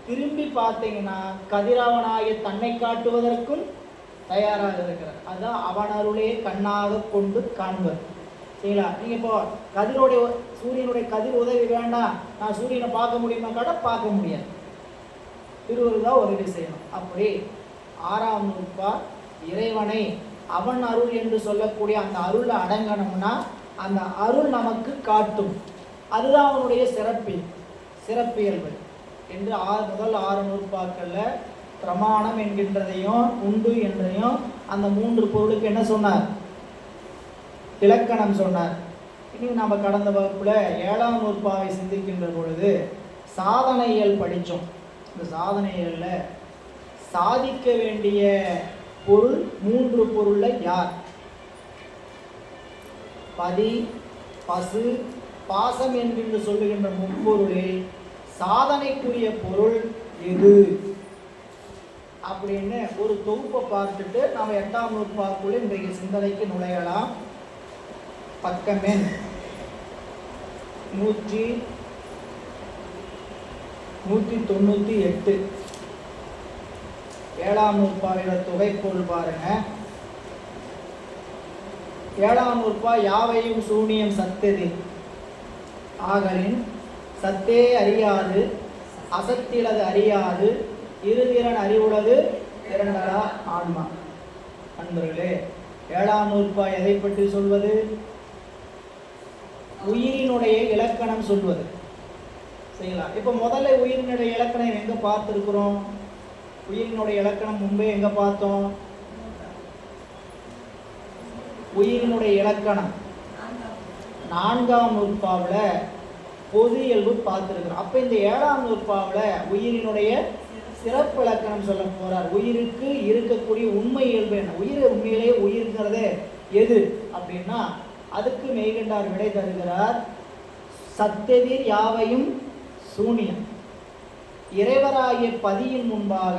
திரும்பி பார்த்தீங்கன்னா கதிரவனாகிய தன்னை காட்டுவதற்கும் தயாராக இருக்கிறார். அதுதான் அவன் அருளே கண்ணாக கொண்டு காண்பது. சரிங்களா? நீங்கள் இப்போ கதிரோடைய சூரியனுடைய கதிர் உதவி வேண்டாம், நான் சூரியனை பார்க்க முடியுமா கேட்டா பார்க்க முடியாது. திருவருள் தான் உதவி செய்யணும். அப்படி 6ஆம் நூற்பா இறைவனை அவன் அருள் என்று சொல்லக்கூடிய அந்த அருள் அடங்கணும்னா அந்த அருள் நமக்கு காட்டும். அதுதான் அவனுடைய சிறப்பியல்பு என்று முதல் 6 நூற்பாக்களில் பிரமாணம் என்கின்றதையும் உண்டு என்றதையும் அந்த 3 பொருளுக்கு என்ன சொன்னார்? இலக்கணம் சொன்னார். இனி நம்ம கடந்த வகுப்புல 7ஆம் நூற்பாவை சிந்திக்கின்ற பொழுது சாதனையியல் படித்தோம். இந்த சாதனையியலில் சாதிக்க வேண்டிய பொருள் 3 பொருள்ல யார்? பதி, பசு, பாசம் என்கின்ற சொல்லுகின்ற முப்பொருளில் சாதனைக்குரிய பொருள் எது அப்படின்னு ஒரு தொகுப்பை பார்த்துட்டு நம்ம 8ஆம் நூற்பாக்குள்ள இன்றைக்கு சிந்தனைக்கு நுழையலாம். பக்கமெண் 198 7ஆம் நூற்பாவில தொகை பொருள் பாருங்க. 7ஆம் நூற்பா யாவையும் சூனியம் சத்தது ஆகலின் சத்தே அறியாது அசத்திலது அறியாது இருதிறன் அறிவுள்ளது இரண்டலா ஆன்மா. அன்பர்களே, 7ஆம் நூற்பா எதை பற்றி சொல்வது? உயிரினுடைய இலக்கணம் சொல்வது. சரிங்களா? இப்போ முதல்ல உயிரினுடைய இலக்கணம் எங்க பார்த்துருக்கிறோம்? உயிரினுடைய இலக்கணம் முன்பே எங்க பார்த்தோம்? உயிரினுடைய இலக்கணம் 4ஆம் நூற்பாவில் பொது இயல்பு பார்த்துருக்கிறோம். அப்போ இந்த 7ஆம் நூற்பாவில் உயிரினுடைய சிறப்பு இலக்கணம் சொல்ல போறார். உயிருக்கு இருக்கக்கூடிய உண்மை இயல்பு என்ன? உயிர் உண்மையிலேயே உயிர்ங்கிறது எது அப்படின்னா அதுக்கு மெய்கண்டார் விடை தருகிறார். சத்தெதிர் யாவையும் சூனியம். இறைவராகிய பதியின் முன்பாக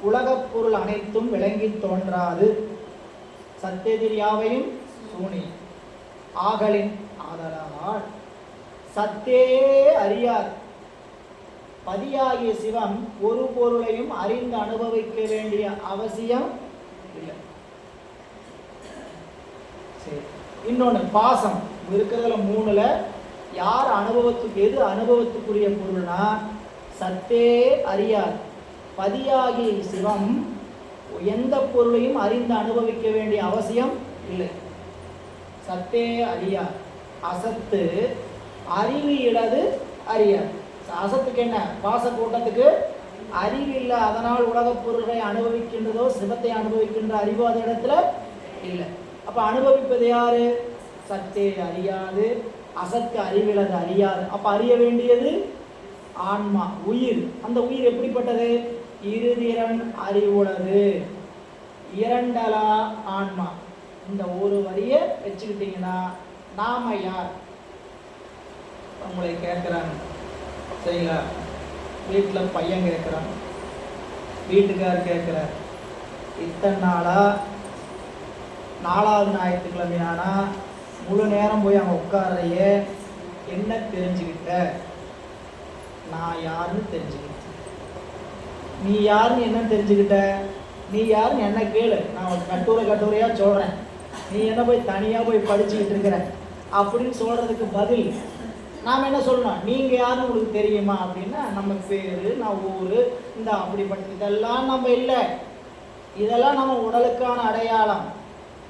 உலகப் பொருள் அனைத்தும் விளங்கி தோன்றாது. சத்தெதிர் யாவையும் சூனியம் ஆகலின் ஆதலால் சத்தே அறியார். பதியாகிய சிவம் ஒரு பொருளையும் அறிந்து அனுபவிக்க வேண்டிய அவசியம் இல்லை. சரி, இன்னொன்று பாசம் இருக்கிறதுல 3ல யார் அனுபவத்துக்கு எது அனுபவத்துக்குரிய பொருள்னா சத்தே அறியார். பதியாகிய சிவம் எந்த பொருளையும் அறிந்து அனுபவிக்க வேண்டிய அவசியம் இல்லை. சத்தே அறியார். அசத்து அறிவு இழது அறியார். அசத்துக்கு என்ன? பாச கூட்டத்துக்கு அறிவு இல்லை, அதனால் உலகப் பொருள்களை அனுபவிக்கின்றதோ சிவத்தை அனுபவிக்கின்ற அறிவு அந்த இடத்துல இல்லை. அப்ப அனுபவிப்பது யாரு? சத்தே அறியாது, அசத்து அறிவிலது அறியாது. அப்ப அறிய வேண்டியது ஆன்மா, உயிர். அந்த உயிர் எப்படிப்பட்டது? இருதிறன் அறிவுள்ளது இரண்டலா ஆன்மா. இந்த ஒரு வரியை வச்சுக்கிட்டீங்கன்னா நாம யார்? உங்களை கேட்குறாங்க. சரிங்களா? வீட்டில் பையன் கேட்குறான், வீட்டுக்கார் கேட்குறார், இத்தனை நாளா 4வது ஞாயிற்றுக்கிழமையானா முழு நேரம் போய் அங்கே உட்காரையே என்ன தெரிஞ்சுக்கிட்ட? நான் யாருன்னு தெரிஞ்சுக்கிட்டேன். நீ யாருன்னு என்ன தெரிஞ்சுக்கிட்ட? நீ யாருன்னு என்ன கேளு, நான் கட்டுரையாக சொல்கிறேன். நீ என்ன போய் தனியாக போய் படிச்சுக்கிட்டு இருக்கிற அப்படின்னு சொல்கிறதுக்கு பதில் நாம் என்ன சொல்லணும், நீங்கள் யாருன்னு உங்களுக்கு தெரியுமா அப்படின்னா நம்ம பேர், நான் ஊர், இந்த அப்படிப்பட்ட இதெல்லாம் நம்ம இல்லை. இதெல்லாம் நம்ம உடலுக்கான அடையாளம்.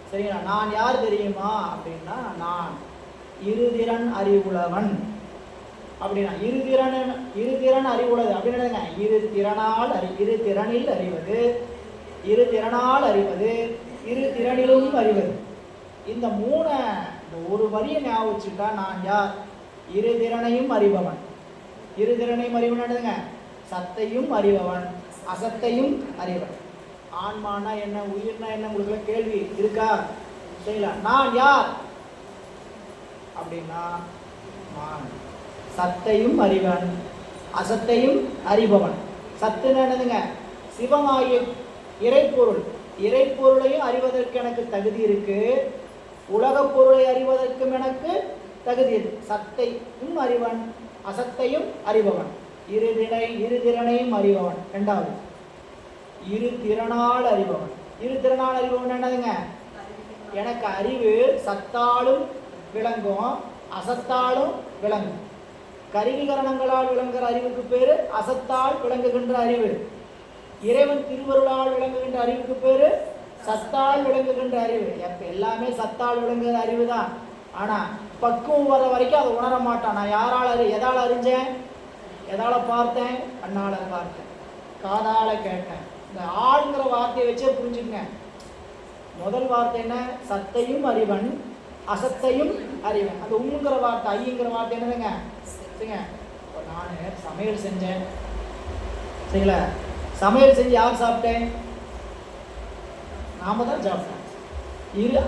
சரிங்களா? நான் யார் தெரியுமா அப்படின்னா, நான் இருதிறன் அறிவுள்ளவன் அப்படின்னா, இருதிறன் அறிவுள்ளது அப்படின்னா இரு திறனில் அறிவது, இரு திறனால் அறிவது, இரு திறனிலும் அறிவது. இந்த ஒரு வரியை ஞாபகம் வச்சுட்டா நான் யார், இரு திறனையும் அறிபவன். இரு திறனையும் அறிவன், சத்தையும் அறிபவன், அசத்தையும் அறிவன். ஆன்மானா என்ன, உயிர்னா என்ன, உங்களுக்கு கேள்வி இருக்கா? சரிங்களா? நான் யார் அப்படின்னா, நான் சத்தையும் அறிவன், அசத்தையும் அறிபவன். சத்துன்னு என்னதுங்க, சிவமாகிய இறைப்பொருள். இறைப்பொருளையும் அறிவதற்கு எனக்கு தகுதி இருக்கு, உலகப் பொருளை அறிவதற்கும் எனக்கு தகுதி இருக்கு. சத்தையும் அறிவன், அசத்தையும் அறிபவன், இரு திறனையும் அறிபவன். இரண்டாவது, இரு திறனால் அறிபவன். இரு திறனால் அறிபவன் என்னதுங்க, எனக்கு அறிவு சத்தாலும் விளங்கும், அசத்தாலும் விளங்கும். கருவிகரணங்களால் விளங்குகிற அறிவுக்கு பேரு அசத்தால் விளங்குகின்ற அறிவு. இறைவன் திருவருளால் விளங்குகின்ற அறிவுக்கு பேரு சத்தால் விளங்குகின்ற அறிவு. எல்லாமே சத்தால் விளங்குகிற அறிவு தான். ஆனா பக்குவம் வர வரைக்கும் அதை உணர மாட்டான். நான் யாரால் எதால் அறிஞ்சேன், எதால பார்த்தேன், கண்ணால பார்த்தேன், காதால கேட்டேன். இந்த ஆளுங்கிற வார்த்தையை வச்சே புரிஞ்சுக்கங்க. முதல் வார்த்தை என்ன, சத்தையும் அறிவன், அசத்தையும் அறிவன். அந்த உம்ங்கிற வார்த்தை, ஐங்கிற வார்த்தை என்னதுங்க, சரிங்க. இப்போ நான் சமையல் செஞ்சேன், சரிங்களா? சமையல் செஞ்சு யார் சாப்பிட்டேன், நாம தான் சாப்பிட்டேன்.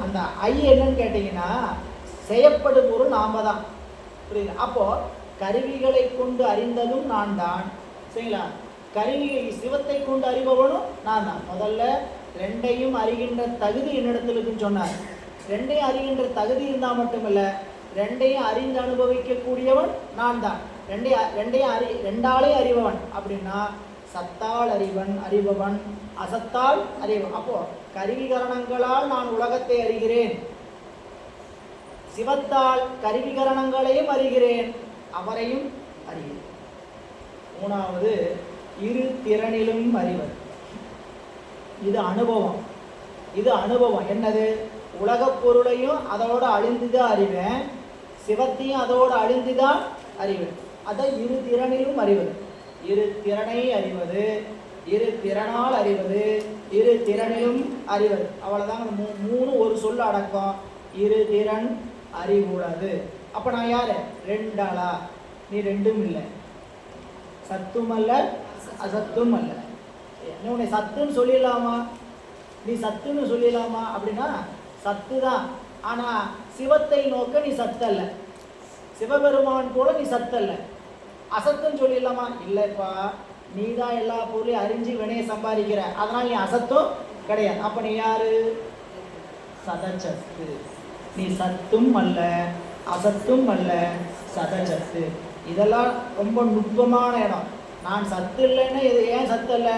அந்த ஐ என்னன்னு கேட்டீங்கன்னா, செய்யப்படும் பொருள் நாம தான். புரியுது? அப்போ கருவிகளை கொண்டு அறிந்ததும் நான் தான், சரிங்களா? கருவியை சிவத்தை கொண்டு அறிபவனும் நான் தான். முதல்ல ரெண்டையும் அறிகின்ற தகுதி என்னிடத்தில் இருக்குன்னு சொன்னார். ரெண்டையும் அறிகின்ற தகுதி இருந்தால் மட்டுமில்ல, ரெண்டையும் அறிந்து அனுபவிக்கக்கூடியவன் நான் தான். ரெண்டாலே அறிபவன் அப்படின்னா, சத்தால் அறிபவன், அசத்தால் அறிபவன். அப்போ கருவிகரணங்களால் நான் உலகத்தை அறிகிறேன், சிவத்தால் கருவிகரணங்களையும் அறிகிறேன், அவரையும் அறிகிறேன். மூணாவது, இரு திறனிலும் அறிவது. இது அனுபவம். இது அனுபவம் என்னது, உலகப் பொருளையும் அதோட அழிந்துதான் அறிவேன், சிவத்தையும் அதோடு அழிந்துதான் அறிவேன். அதை இரு திறனிலும் அறிவது. இரு திறனை அறிவது, இரு திறனால் அறிவது, இரு திறனிலும் அறிவது. அவ்வளவுதான். மூணு ஒரு சொல்ல அடக்கம். இரு திறன் அறிவுள்ளது. அப்ப நான் யாரு, ரெண்டாளா? நீ ரெண்டும் இல்லை, சத்தும் அல்ல அசத்தும் அல்ல. உன்னை சத்துன்னு சொல்லிடலாமா, நீ சத்துன்னு சொல்லிடலாமா அப்படின்னா சத்து தான். ஆனா சிவத்தை நோக்க நீ சத்தல்ல, சிவபெருமான் போல நீ சத்தல்ல. அசத்துன்னு சொல்லிடலாமா? இல்லைப்பா, நீ தான் எல்லா பொருளையும் அறிஞ்சு வினையை சம்பாதிக்கிற, அதனால் நீ அசத்தும் கிடையாது. அப்ப நீ யாரு, சதச்சத்து. நீ சத்தும் அல்ல அசத்தும் அல்ல, சதச்சத்து. இதெல்லாம் ரொம்ப நுட்பமான இடம். நான் சத்து இல்லைன்னு இது ஏன் சத்து இல்லை,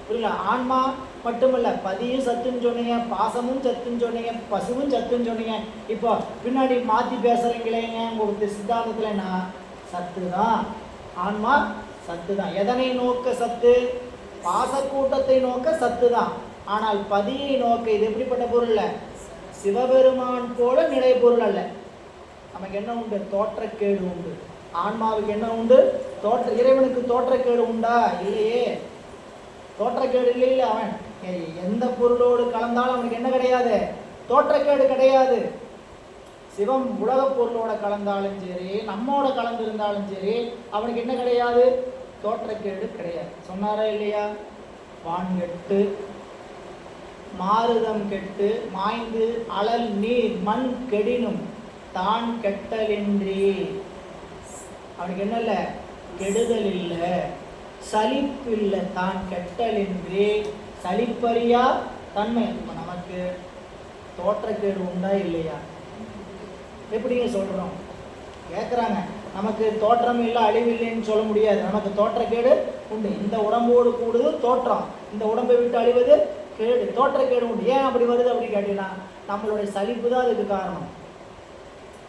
புரியல? ஆன்மா மட்டுமல்ல, பதியும் சத்துன்னு சொன்னீங்க, பாசமும் சத்துன்னு சொன்னீங்க, பசுவும் சத்துன்னு சொன்னீங்க. இப்போ பின்னாடி மாற்றி பேசுகிறீங்களேங்க உங்களுக்கு சித்தாந்தத்தில். நான் சத்து தான், ஆன்மா சத்து தான். எதனை நோக்க சத்து, பாசக்கூட்டத்தை நோக்க சத்து தான். ஆனால் பதியை நோக்க இது எப்படிப்பட்ட பொருள் இல்லை, சிவபெருமான் போல நிலை பொருள் அல்ல. நமக்கு என்ன உண்டு, தோற்றக்கேடு உண்டு. ஆன்மாவுக்கு என்ன உண்டு, இறைவனுக்கு தோற்றக்கேடு உண்டா? இல்லையே, தோற்றக்கேடு இல்லை. அவன் எந்த பொருளோடு கலந்தாலும் அவனுக்கு என்ன கிடையாது, தோற்றக்கேடு கிடையாது. சிவம் உலக பொருளோட கலந்தாலும் சரி, நம்மோட கலந்திருந்தாலும் சரி, அவனுக்கு என்ன கிடையாது, தோற்றக்கேடு கிடையாது. சொன்னாரா இல்லையா? வான் கெட்டு மாறுதம் கெட்டு மாய்ந்து அழல் நீர் மண் கெடினும் தான் கெட்டலின்றி. அவனுக்கு என்ன இல்லை, கெடுதல் இல்லை, சலிப்பு இல்லை, தான் கெட்டலின்றி சலிப்பறியா தன்மை. நமக்கு தோற்றக்கேடு உண்டா இல்லையா? எப்படிங்க சொல்கிறோம்? கேட்குறாங்க. நமக்கு தோற்றம் இல்லை அழிவு இல்லைன்னு சொல்ல முடியாது. நமக்கு தோற்றக்கேடு உண்டு. இந்த உடம்போடு கூடுது தோற்றம், இந்த உடம்பை விட்டு அழிவது கேடு, தோற்றக்கேடு உண்டு. ஏன் அப்படி வருது அப்படின்னு கேட்டீங்கன்னா, நம்மளுடைய சலிப்பு தான் அதுக்கு காரணம்,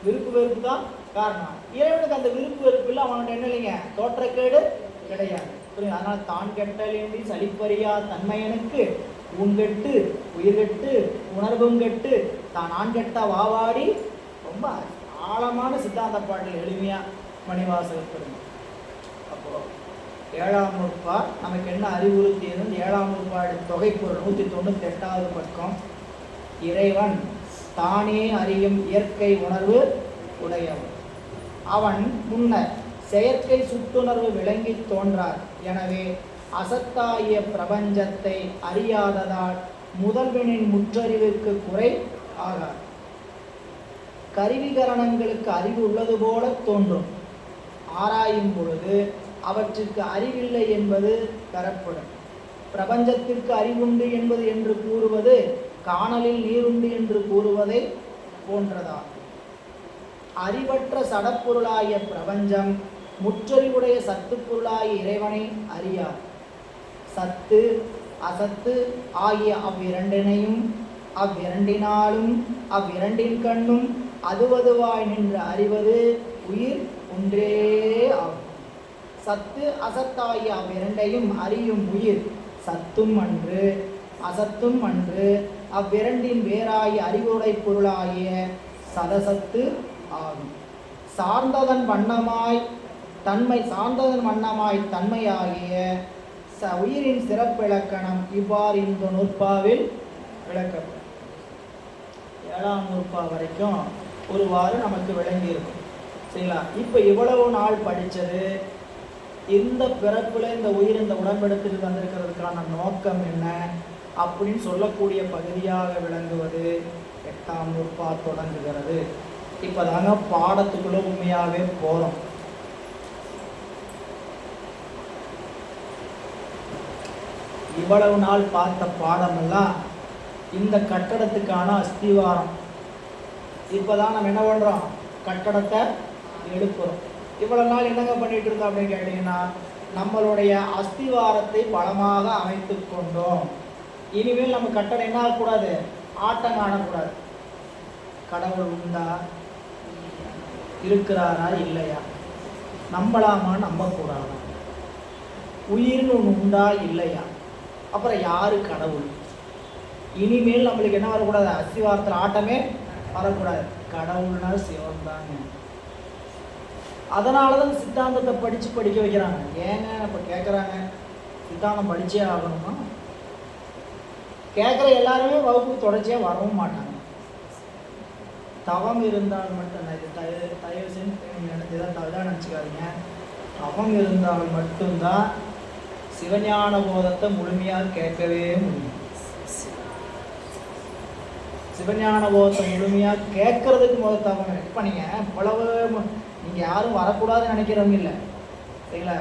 விருப்பு வெறுப்பு தான் காரணம் இறைவனுக்கு அந்த விருப்பு வெறுப்பு இல்லை, அவனுடைய என்ன இல்லைங்க தோற்றக்கேடு கிடையாது. புரியுது? அதனால தான் கெட்டலேண்டி சலிப்பறியா தன்மையனுக்கு ஊன்கெட்டு உயிர்கெட்டு உணர்வும் கெட்டு தான் ஆண் கெட்ட வாவாடி. ரொம்ப ஆழமான சித்தாந்த பாடல் எளிமையா மணிவாசகர் பெருமை. அப்போ 7ஆம் நூற்பா நமக்கு என்ன அறிவுறுத்தியது? 7ஆம் நூற்பாடு தொகைப்பொருள் 198வது பக்கம். இறைவன் தானே அறியும் இயற்கை உணர்வு உடையவன். அவன் முன்னர் செயற்கை சுட்டுணர்வு விளங்கி தோன்றார். எனவே அசத்தாகிய பிரபஞ்சத்தை அறியாததால் முதல்வனின் முற்றறிவுக்கு குறை ஆகார். கருவிகரணங்களுக்கு அறிவு உள்ளது போல தோன்றும். ஆராயும் பொழுது அவற்றுக்கு அறிவில்லை என்பது பெறப்படும். பிரபஞ்சத்திற்கு அறிவுண்டு என்பது என்று கூறுவது காணலில் நீருண்டு என்று கூறுவதை போன்றதாகும். அறிவற்ற சடப்பொருளாகிய பிரபஞ்சம் முற்றறிவுடைய சத்துப்பொருளாகிய இறைவனை அறியார். சத்து அசத்து ஆகிய அவ்விரண்டினையும் அவ்விரண்டினாலும் அவ்விரண்டின் கண்ணும் அதுவதுவாய் நின்று அறிவது உயிர் ஒன்றே ஆகும். சத்து அசத்தாகிய அவ்விரண்டையும் அறியும் உயிர் சத்தும் அன்று அசத்தும் அன்று அவ்விரண்டின் வேறாகிய அறிவுடை பொருளாகிய சதசத்து ஆகும். சார்ந்ததன் வண்ணமாய் தன்மையாகிய உயிரின் சிறப்பிலக்கணம் இவ்வாறு இந்த நூற்பாவில் விளக்கப்படும். 7ஆம் நூற்பா வரைக்கும் ஒருவாறு நமக்கு விளங்கி இருக்கும். சரிங்களா? இப்போ இவ்வளவு நாள் படித்தது இந்த பிறப்பில் இந்த உயிர் இந்த உடம்பெடுத்துட்டு வந்திருக்கிறதுக்கான நோக்கம் என்ன அப்படின்னு சொல்லக்கூடிய பகுதியாக விளங்குவது 8ஆம் நூற்பா தொடங்குகிறது. இப்போ தாங்க பாடத்துக்குள்ள உண்மையாகவே போகிறோம். இவ்வளவு நாள் பார்த்த பாடமெல்லாம் இந்த கட்டடத்துக்கான அஸ்திவாரம். இப்போதான் நம்ம என்ன பண்ணுறோம்? கட்டடத்தை எழுப்புறோம். இவ்வளவு நாள் என்னங்க பண்ணிட்டு இருந்தோம் அப்படின்னு கேட்டிங்கன்னா, நம்மளுடைய அஸ்திவாரத்தை பலமாக அமைத்து கொண்டோம். இனிமேல் நம்ம கட்டடம் என்ன ஆகக்கூடாது? ஆட்டம் காணக்கூடாது. கடவுள் உண்டா, இருக்கிறாரா இல்லையா, நம்பலாமா நம்பக்கூடாதா, உயிர்னு ஒன்று உண்டா இல்லையா, அப்புறம் யாரு கடவுள். இனிமேல் நம்மளுக்கு என்ன வரக்கூடாது? அஸ்திவாரத்தில் ஆட்டமே வரக்கூடாது. கடவுள்னா சிவன் தாங்க. அதனால தான் சித்தாந்தத்தை படிக்க வைக்கிறாங்க. ஏங்க இப்போ கேட்குறாங்க, சித்தாந்தம் படித்தே ஆகணுமா? கேட்குற எல்லாருமே வகுப்புக்கு தொடர்ச்சியாக வரவும் மாட்டாங்க. தவம் இருந்தால் மட்டும் தயவு செஞ்சு இதான் நினச்சிக்காதீங்க. தவம் இருந்தால் மட்டும்தான் சிவஞான போதத்தை முழுமையாக கேட்கவே முடியும். சிவஞான போதத்தை முழுமையாக கேட்கறதுக்கு முதல் தவம். இப்போ நீங்கள் இவ்வளவு நீங்கள் யாரும் வரக்கூடாதுன்னு நினைக்கிறவங்க இல்லை. சரிங்களா?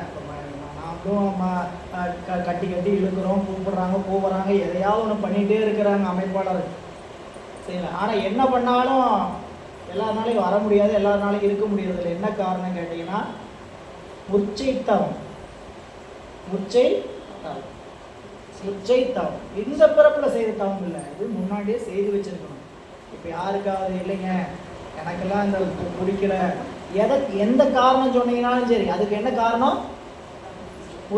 நாமளும் கட்டி இழுக்கிறோம், கூப்பிடுறாங்க, போகிறாங்க, எதையாவது ஒன்று பண்ணிகிட்டே இருக்கிறாங்க அமைப்பாளர். சரிங்களா? ஆனால் என்ன பண்ணாலும் எல்லாருனாலையும் வர முடியாது, எல்லாருனாலையும் இருக்க முடியறதில்லை. என்ன காரணம் கேட்டிங்கன்னா, முச்சைத்தவம். இந்த பிறப்பில் செய்த தவம் இல்லை, இது முன்னாடியே செய்து வச்சிருக்கணும். இப்போ யாருக்காவது இல்லைங்க எனக்கெல்லாம் இந்த பிடிக்கல, எந்த காரணம் சொன்னீங்கன்னாலும் சரி, அதுக்கு என்ன காரணம்?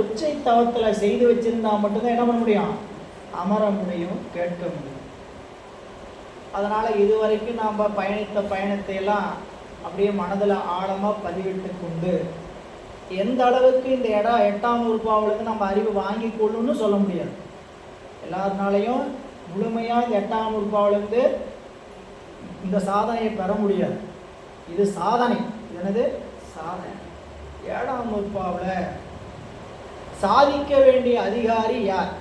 உச்சை தவத்தில் செய்து வச்சிருந்தா மட்டும்தான் என்ன பண்ண முடியும்? அமர முடியும், கேட்க முடியும். அதனால இதுவரைக்கும் நாம் பயணித்த பயணத்தை எல்லாம் அப்படியே மனதில் ஆழமாக பதிவிட்டு கொண்டு எந்த அளவுக்கு இந்த 8ஆம் நூற்பாவிலிருந்து நம்ம அறிவு வாங்கி கொள்ளணும்னு சொல்ல முடியாது. எல்லாருனாலையும் முழுமையாக இந்த 8ஆம் நூற்பாவிலிருந்து இந்த சாதனையை பெற முடியாது. இது சாதனை. என்னது சாதனை? 7ஆம் நூற்பாவில் சாதிக்க வேண்டிய அதிகாரி யார்,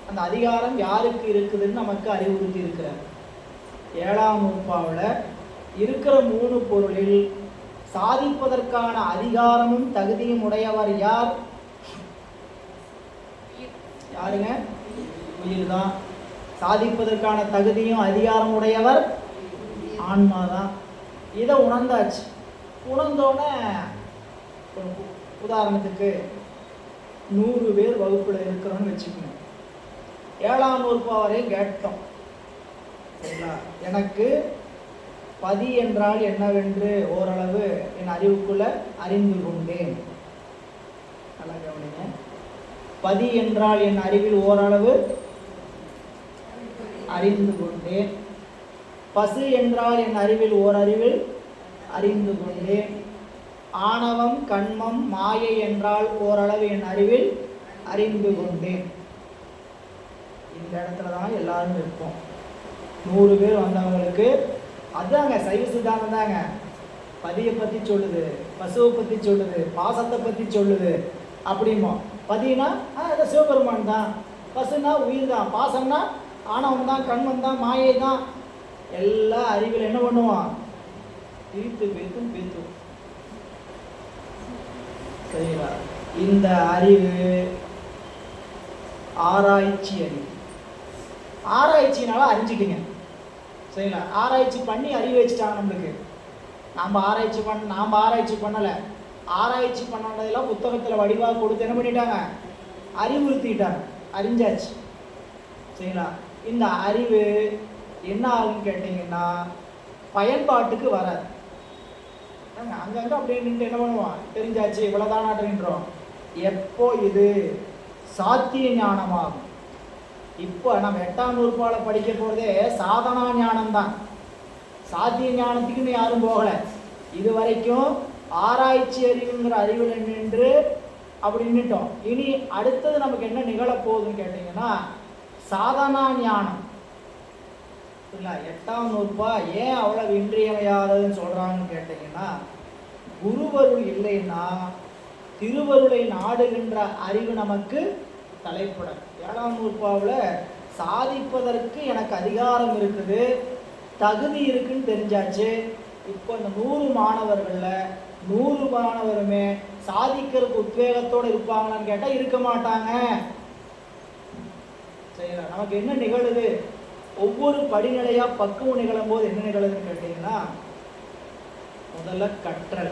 அந்த அதிகாரம் யாருக்கு இருக்குதுன்னு நமக்கு அறிவுறுத்தி இருக்கிறார். 7ஆம் நூற்பாவில் இருக்கிற 3 பொருளில் சாதிப்பதற்கான அதிகாரமும் தகுதியும் உடையவர் யார்? யாருங்க? உயிர் தான். சாதிப்பதற்கான தகுதியும் அதிகாரம் உடையவர் ஆன்மா தான். இதை உணர்ந்தாச்சு. உணர்ந்தோடனே உதாரணத்துக்கு 100 பேர் வகுப்பில் இருக்கிறோன்னு வச்சுக்கணும். 7ஆம் நூற்பா வரை கேட்டோம். சரிங்களா? எனக்கு பதி என்றால் என்னவென்று ஓரளவு என் அறிவுக்குள்ள அறிந்து கொண்டேன். நல்லா கவனிங்க. பதி என்றால் என் அறிவில் ஓரளவு அறிந்து கொண்டேன். பசு என்றால் என் அறிவில் ஓரறிவில் அறிந்து கொண்டேன். ஆணவம் கண்மம் மாயை என்றால் ஓரளவு என் அறிவில் அறிந்து கொண்டேன். இந்த இடத்துல தான் எல்லாரும் இருப்போம். 100 பேர் வந்தவங்களுக்கு அதாங்க சைவ சித்தாந்தம் தாங்க. பதியை பற்றி சொல்லுது, பசுவை பற்றி சொல்லுது, பாசத்தை பற்றி சொல்லுது. அப்படிமோ பதினா அதை சிவபெருமான் தான், பசுனா உயிர் தான், பாசம்னா ஆணவம் தான், கண்மம் தான், மாயை தான். எல்லா அறிவில் என்ன பண்ணுவான்? பிரித்து சரிங்களா? இந்த அறிவு ஆராய்ச்சி அறிவு. ஆராய்ச்சினால அறிஞ்சிட்டீங்க சரிங்களா? ஆராய்ச்சி பண்ணி அறிவு வச்சுட்டாங்க நம்மளுக்கு. நாம் ஆராய்ச்சி பண்ணலை. ஆராய்ச்சி பண்ணதெல்லாம் புத்தகத்தில் வடிவாக கொடுத்து என்ன பண்ணிட்டாங்க? அறிவுறுத்திட்டாங்க. அறிஞ்சாச்சு சரிங்களா? இந்த அறிவு என்ன ஆகுன்னு கேட்டிங்கன்னா பயன்பாட்டுக்கு வராது. அங்கங்கே அப்படியே நின்று என்ன பண்ணுவோம்? தெரிஞ்சாச்சு இவ்வளோதானாட்டுன்றோம். எப்போ இது சாத்திய ஞானமாகும்? இப்போ நம்ம 8ஆம் நூற்பாலை படிக்க போகிறதே சாதனா ஞானம்தான். சாத்திய ஞானத்துக்குன்னு யாரும் போகலை. இது வரைக்கும் ஆராய்ச்சி அறிவுங்கிற அறிவில் நின்று அப்படி நின்றுட்டோம். இனி அடுத்தது நமக்கு என்ன நிகழப்போகுதுன்னு கேட்டிங்கன்னா சாதனா ஞானம். 8ஆம் நூற்பா ஏன் அவ்வளவு இன்றியமையாததுன்னு சொல்கிறாங்கன்னு கேட்டிங்கன்னா குருவருள் இல்லைன்னா திருவருளை நாடுகின்ற அறிவு நமக்கு தலைப்படும். 7ஆம் நூற்பாவில் சாதிப்பதற்கு எனக்கு அதிகாரம் இருக்குது, தகுதி இருக்குன்னு தெரிஞ்சாச்சு. இப்போ இந்த 100 மாணவர்களில் 100 மாணவருமே சாதிக்கிறதுக்கு உத்வேகத்தோடு இருப்பாங்களான்னு கேட்டால் இருக்க மாட்டாங்க. சரிங்களா? நமக்கு என்ன நிகழுது? ஒவ்வொரு படிநிலையாக பக்குவம் நிகழும் போது என்ன நிகழுதுன்னு கேட்டிங்கன்னா முதல்ல கற்றல்,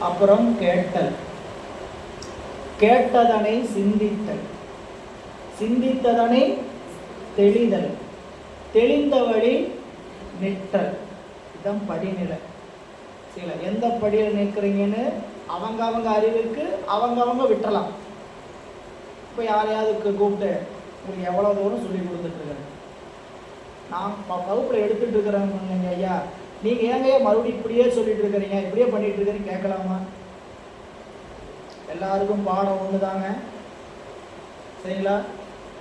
அப்புறம் கேட்டல், கேட்டதனை சிந்தித்தல், சிந்தித்ததனை தெளிதல், தெளிந்த வழி நிற்றல். இதுதான் படிநிலை. சரி, எந்த படியில் நிற்கிறீங்கன்னு அவங்க அறிவுக்கு அவங்க விட்டுறலாம். இப்போ யாரையாவது கூப்பிட்டு உங்களுக்கு எவ்வளோ தூரம் சொல்லி கொடுத்துட்ருக்குறேன், நான் வகுப்பில் எடுத்துகிட்டு இருக்கிறேன் ஐயா, நீங்கள் ஏங்கய்யா மறுபடியும் இப்படியே சொல்லிட்டு இருக்கிறீங்க, இப்படியே பண்ணிட்டு இருக்கிறீங்க கேட்கலாமா? எல்லாருக்கும் பாடம் ஒன்று தாங்க சரிங்களா?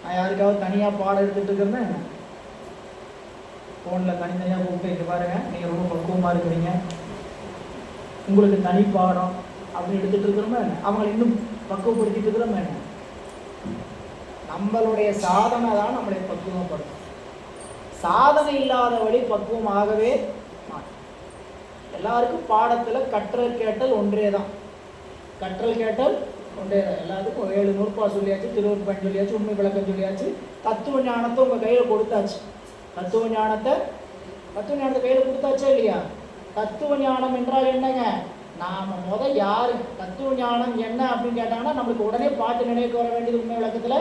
நான் யாருக்காவது தனியாக பாடம் எடுத்துகிட்டு இருக்கிறேன்னா என்ன? ஃபோனில் தனித்தனியாக கூப்பிட்டு இங்கே பாருங்கள், நீங்கள் ரொம்ப பக்குவமாக இருக்கிறீங்க, உங்களுக்கு தனி பாடம் அப்படின்னு எடுத்துகிட்டு இருக்கிறோமா என்ன? அவங்களை இன்னும் பக்குவப்படுத்திட்டு இருக்கிறோமா என்ன? நம்மளுடைய சாதனை தான் நம்மளை பக்குவப்படுத்தும். சாதனை இல்லாத வழி பக்குவமாகவே மாட்டோம். எல்லாருக்கும் பாடத்தில் கற்றல் கேட்டல் ஒன்றே தான். கற்றல் கேட்டல் ஒன்றே தான். எல்லாத்துக்கும் 7 நூற்பா சொல்லியாச்சு, திருவருட்பயன் சொல்லியாச்சு, உண்மை விளக்கம் சொல்லியாச்சு, தத்துவ ஞானத்தை உங்கள் கையில் கொடுத்தாச்சு. தத்துவ ஞானத்தை கையில் கொடுத்தாச்சா இல்லையா? தத்துவ ஞானம் என்றால் என்னங்க? நாம் யார் தத்துவ ஞானம் என்ன அப்படின்னு கேட்டாங்கன்னா நம்மளுக்கு உடனே பாட்டு நினைவுக்கு வர வேண்டியது உண்மை விளக்கத்தில்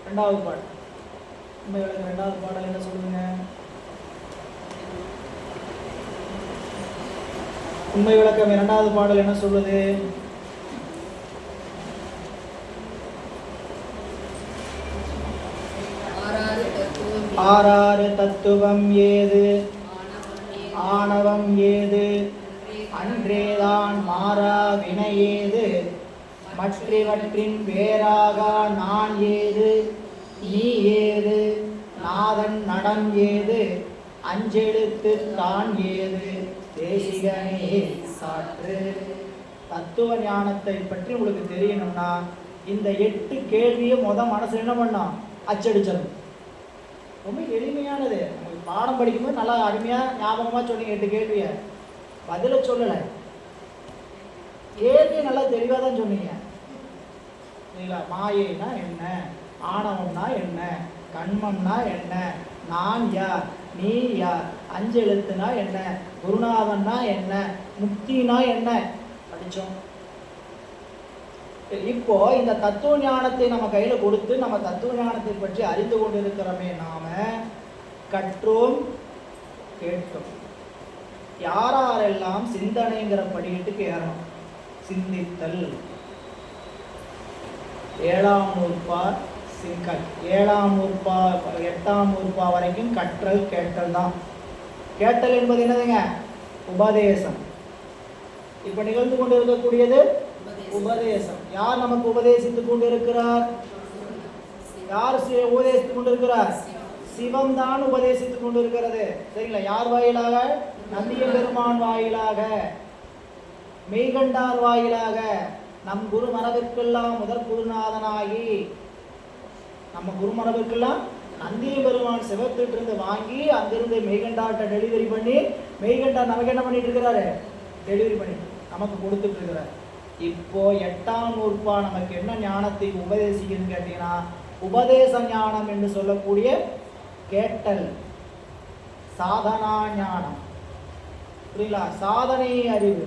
2வது பாடல். உண்மை விளக்கம் 2வது பாடல் என்ன சொல்லுங்க? உண்மை விளக்கம் 2வது பாடல் என்ன சொல்லுது? ஆறாறு தத்துவம் ஏது, ஆணவம் ஏது, அன்றேதான் மாறா வினை ஏது, மற்றவற்றின் வேறாக நான் ஏது, நீ ஏது, நாதன் நடம் ஏது, அஞ்செழுத்து தான் ஏது, தேசிகனே சாற்று. தத்துவ ஞானத்தை பற்றி உங்களுக்கு தெரியணும்னா இந்த 8 கேள்வியை மனசு என்ன பண்ணோம்? அச்சடிச்சிடும். ரொம்ப எளிமையானது. உங்களுக்கு பாடம் படிக்கும்போது நல்லா அருமையாக ஞாபகமாக சொன்னீங்க 8 கேள்வியை. பதில சொல்லலை, கேள்வியை நல்லா தெளிவாக தான் சொன்னீங்க சரிங்களா? மாயைனா என்ன, ஆணவம்னா என்ன, கண்மம்னா என்ன, நான் யார், நீ யார், 5 எழுத்துனா என்ன, குருநாதன்னா என்ன, முக்தினா என்ன படித்தோம். இப்போ இந்த தத்துவ ஞானத்தை நம்ம கையில கொடுத்து நம்ம தத்துவ ஞானத்தை பற்றி அறிந்து கொண்டிருக்கிறோமே, நாம கற்றோம் கேட்டோம். யாரெல்லாம் சிந்தனைங்கிற படிக்கட்டுக்கு ஏறணும், சிந்தித்தல். 7ஆம் நூற்பா சிங்கல், 7ஆம் நூற்பா 8ஆம் நூற்பா வரைக்கும் கற்றல் கேட்டல் தான். கேட்டல் என்பது என்னதுங்க? உபதேசம். இப்ப நிகழ்ந்து கொண்டு இருக்கக்கூடியது உபதேசம். யார் நமக்கு உபதேசித்துக் கொண்டிருக்கிறார்? யார் உபதேசித்துக் கொண்டிருக்கிறார்? சிவம் தான் உபதேசித்துக் கொண்டிருக்கிறது. சரிங்களா? யார் வாயிலாக? நந்திய பெருமான் வாயிலாக, மெய்கண்டார் வாயிலாக, நம் குரு மரபிற்கெல்லாம் முதற் குருநாதனாகி, நம்ம குருமரபிற்கெல்லாம் நந்திய பெருமான் சிவத்திட்டு இருந்து வாங்கி அங்கிருந்து மெய்கண்டார்ட்ட டெலிவரி பண்ணி, மெய்கண்டார் நமக்கு என்ன பண்ணிட்டு இருக்கிறாரு? டெலிவரி பண்ணி நமக்கு கொடுத்துட்டு இருக்கிறார். இப்போ 8ஆம் நூற்பா நமக்கு என்ன ஞானத்தை உபதேசிக்குதுன்னு கேட்டீங்கன்னா, உபதேச ஞானம் என்று சொல்லக்கூடிய கேட்டல், சாதனா ஞானம். புரியுங்களா? சாதனை அறிவு.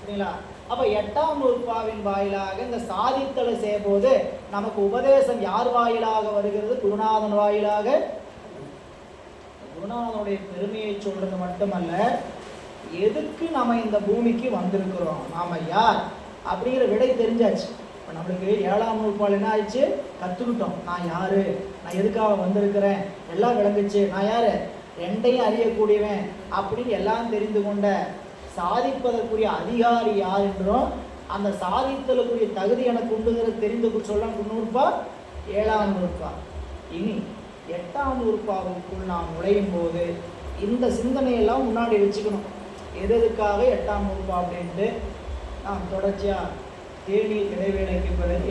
புரியுங்களா? அப்ப 8ஆம் நூற்பாவின் வாயிலாக இந்த சாதித்தலை செய்யும்போது நமக்கு உபதேசம் யார் வாயிலாக வருகிறது? குருநாதன் வாயிலாக. குருநாதனுடைய பெருமையை சொல்றது மட்டுமல்ல, எதுக்கு நம்ம இந்த பூமிக்கு வந்திருக்கிறோம், நாம யார் அப்படிங்கிற விடை தெரிஞ்சாச்சு. இப்போ நம்மளுக்கு 7ஆம் நூற்பால் என்ன ஆயிடுச்சு? கற்றுக்கிட்டோம். நான் யாரு, நான் எதுக்காக வந்திருக்கிறேன் எல்லாம் விளங்குச்சு. நான் யாரு? ரெண்டையும் அறியக்கூடியவன் அப்படின்னு எல்லாம் தெரிந்து கொண்ட சாதிப்பதற்குரிய அதிகாரி யார் என்றும், அந்த சாதித்தலுக்குரிய தகுதி எனக்கு உண்டுங்கிறது தெரிந்து சொல்ல நூற்பா 7ஆம் நூற்பா. இனி 8ஆம் நூற்பாவுக்குள் நாம் நுழையும் போது இந்த சிந்தனையெல்லாம் முன்னாடி வச்சுக்கணும். எதுக்காக 8ஆம் நூற்பா அப்படின்ட்டு நாம் தொடர்ச்சியாக தேநீர் இடைவேளைக்கு பிறகு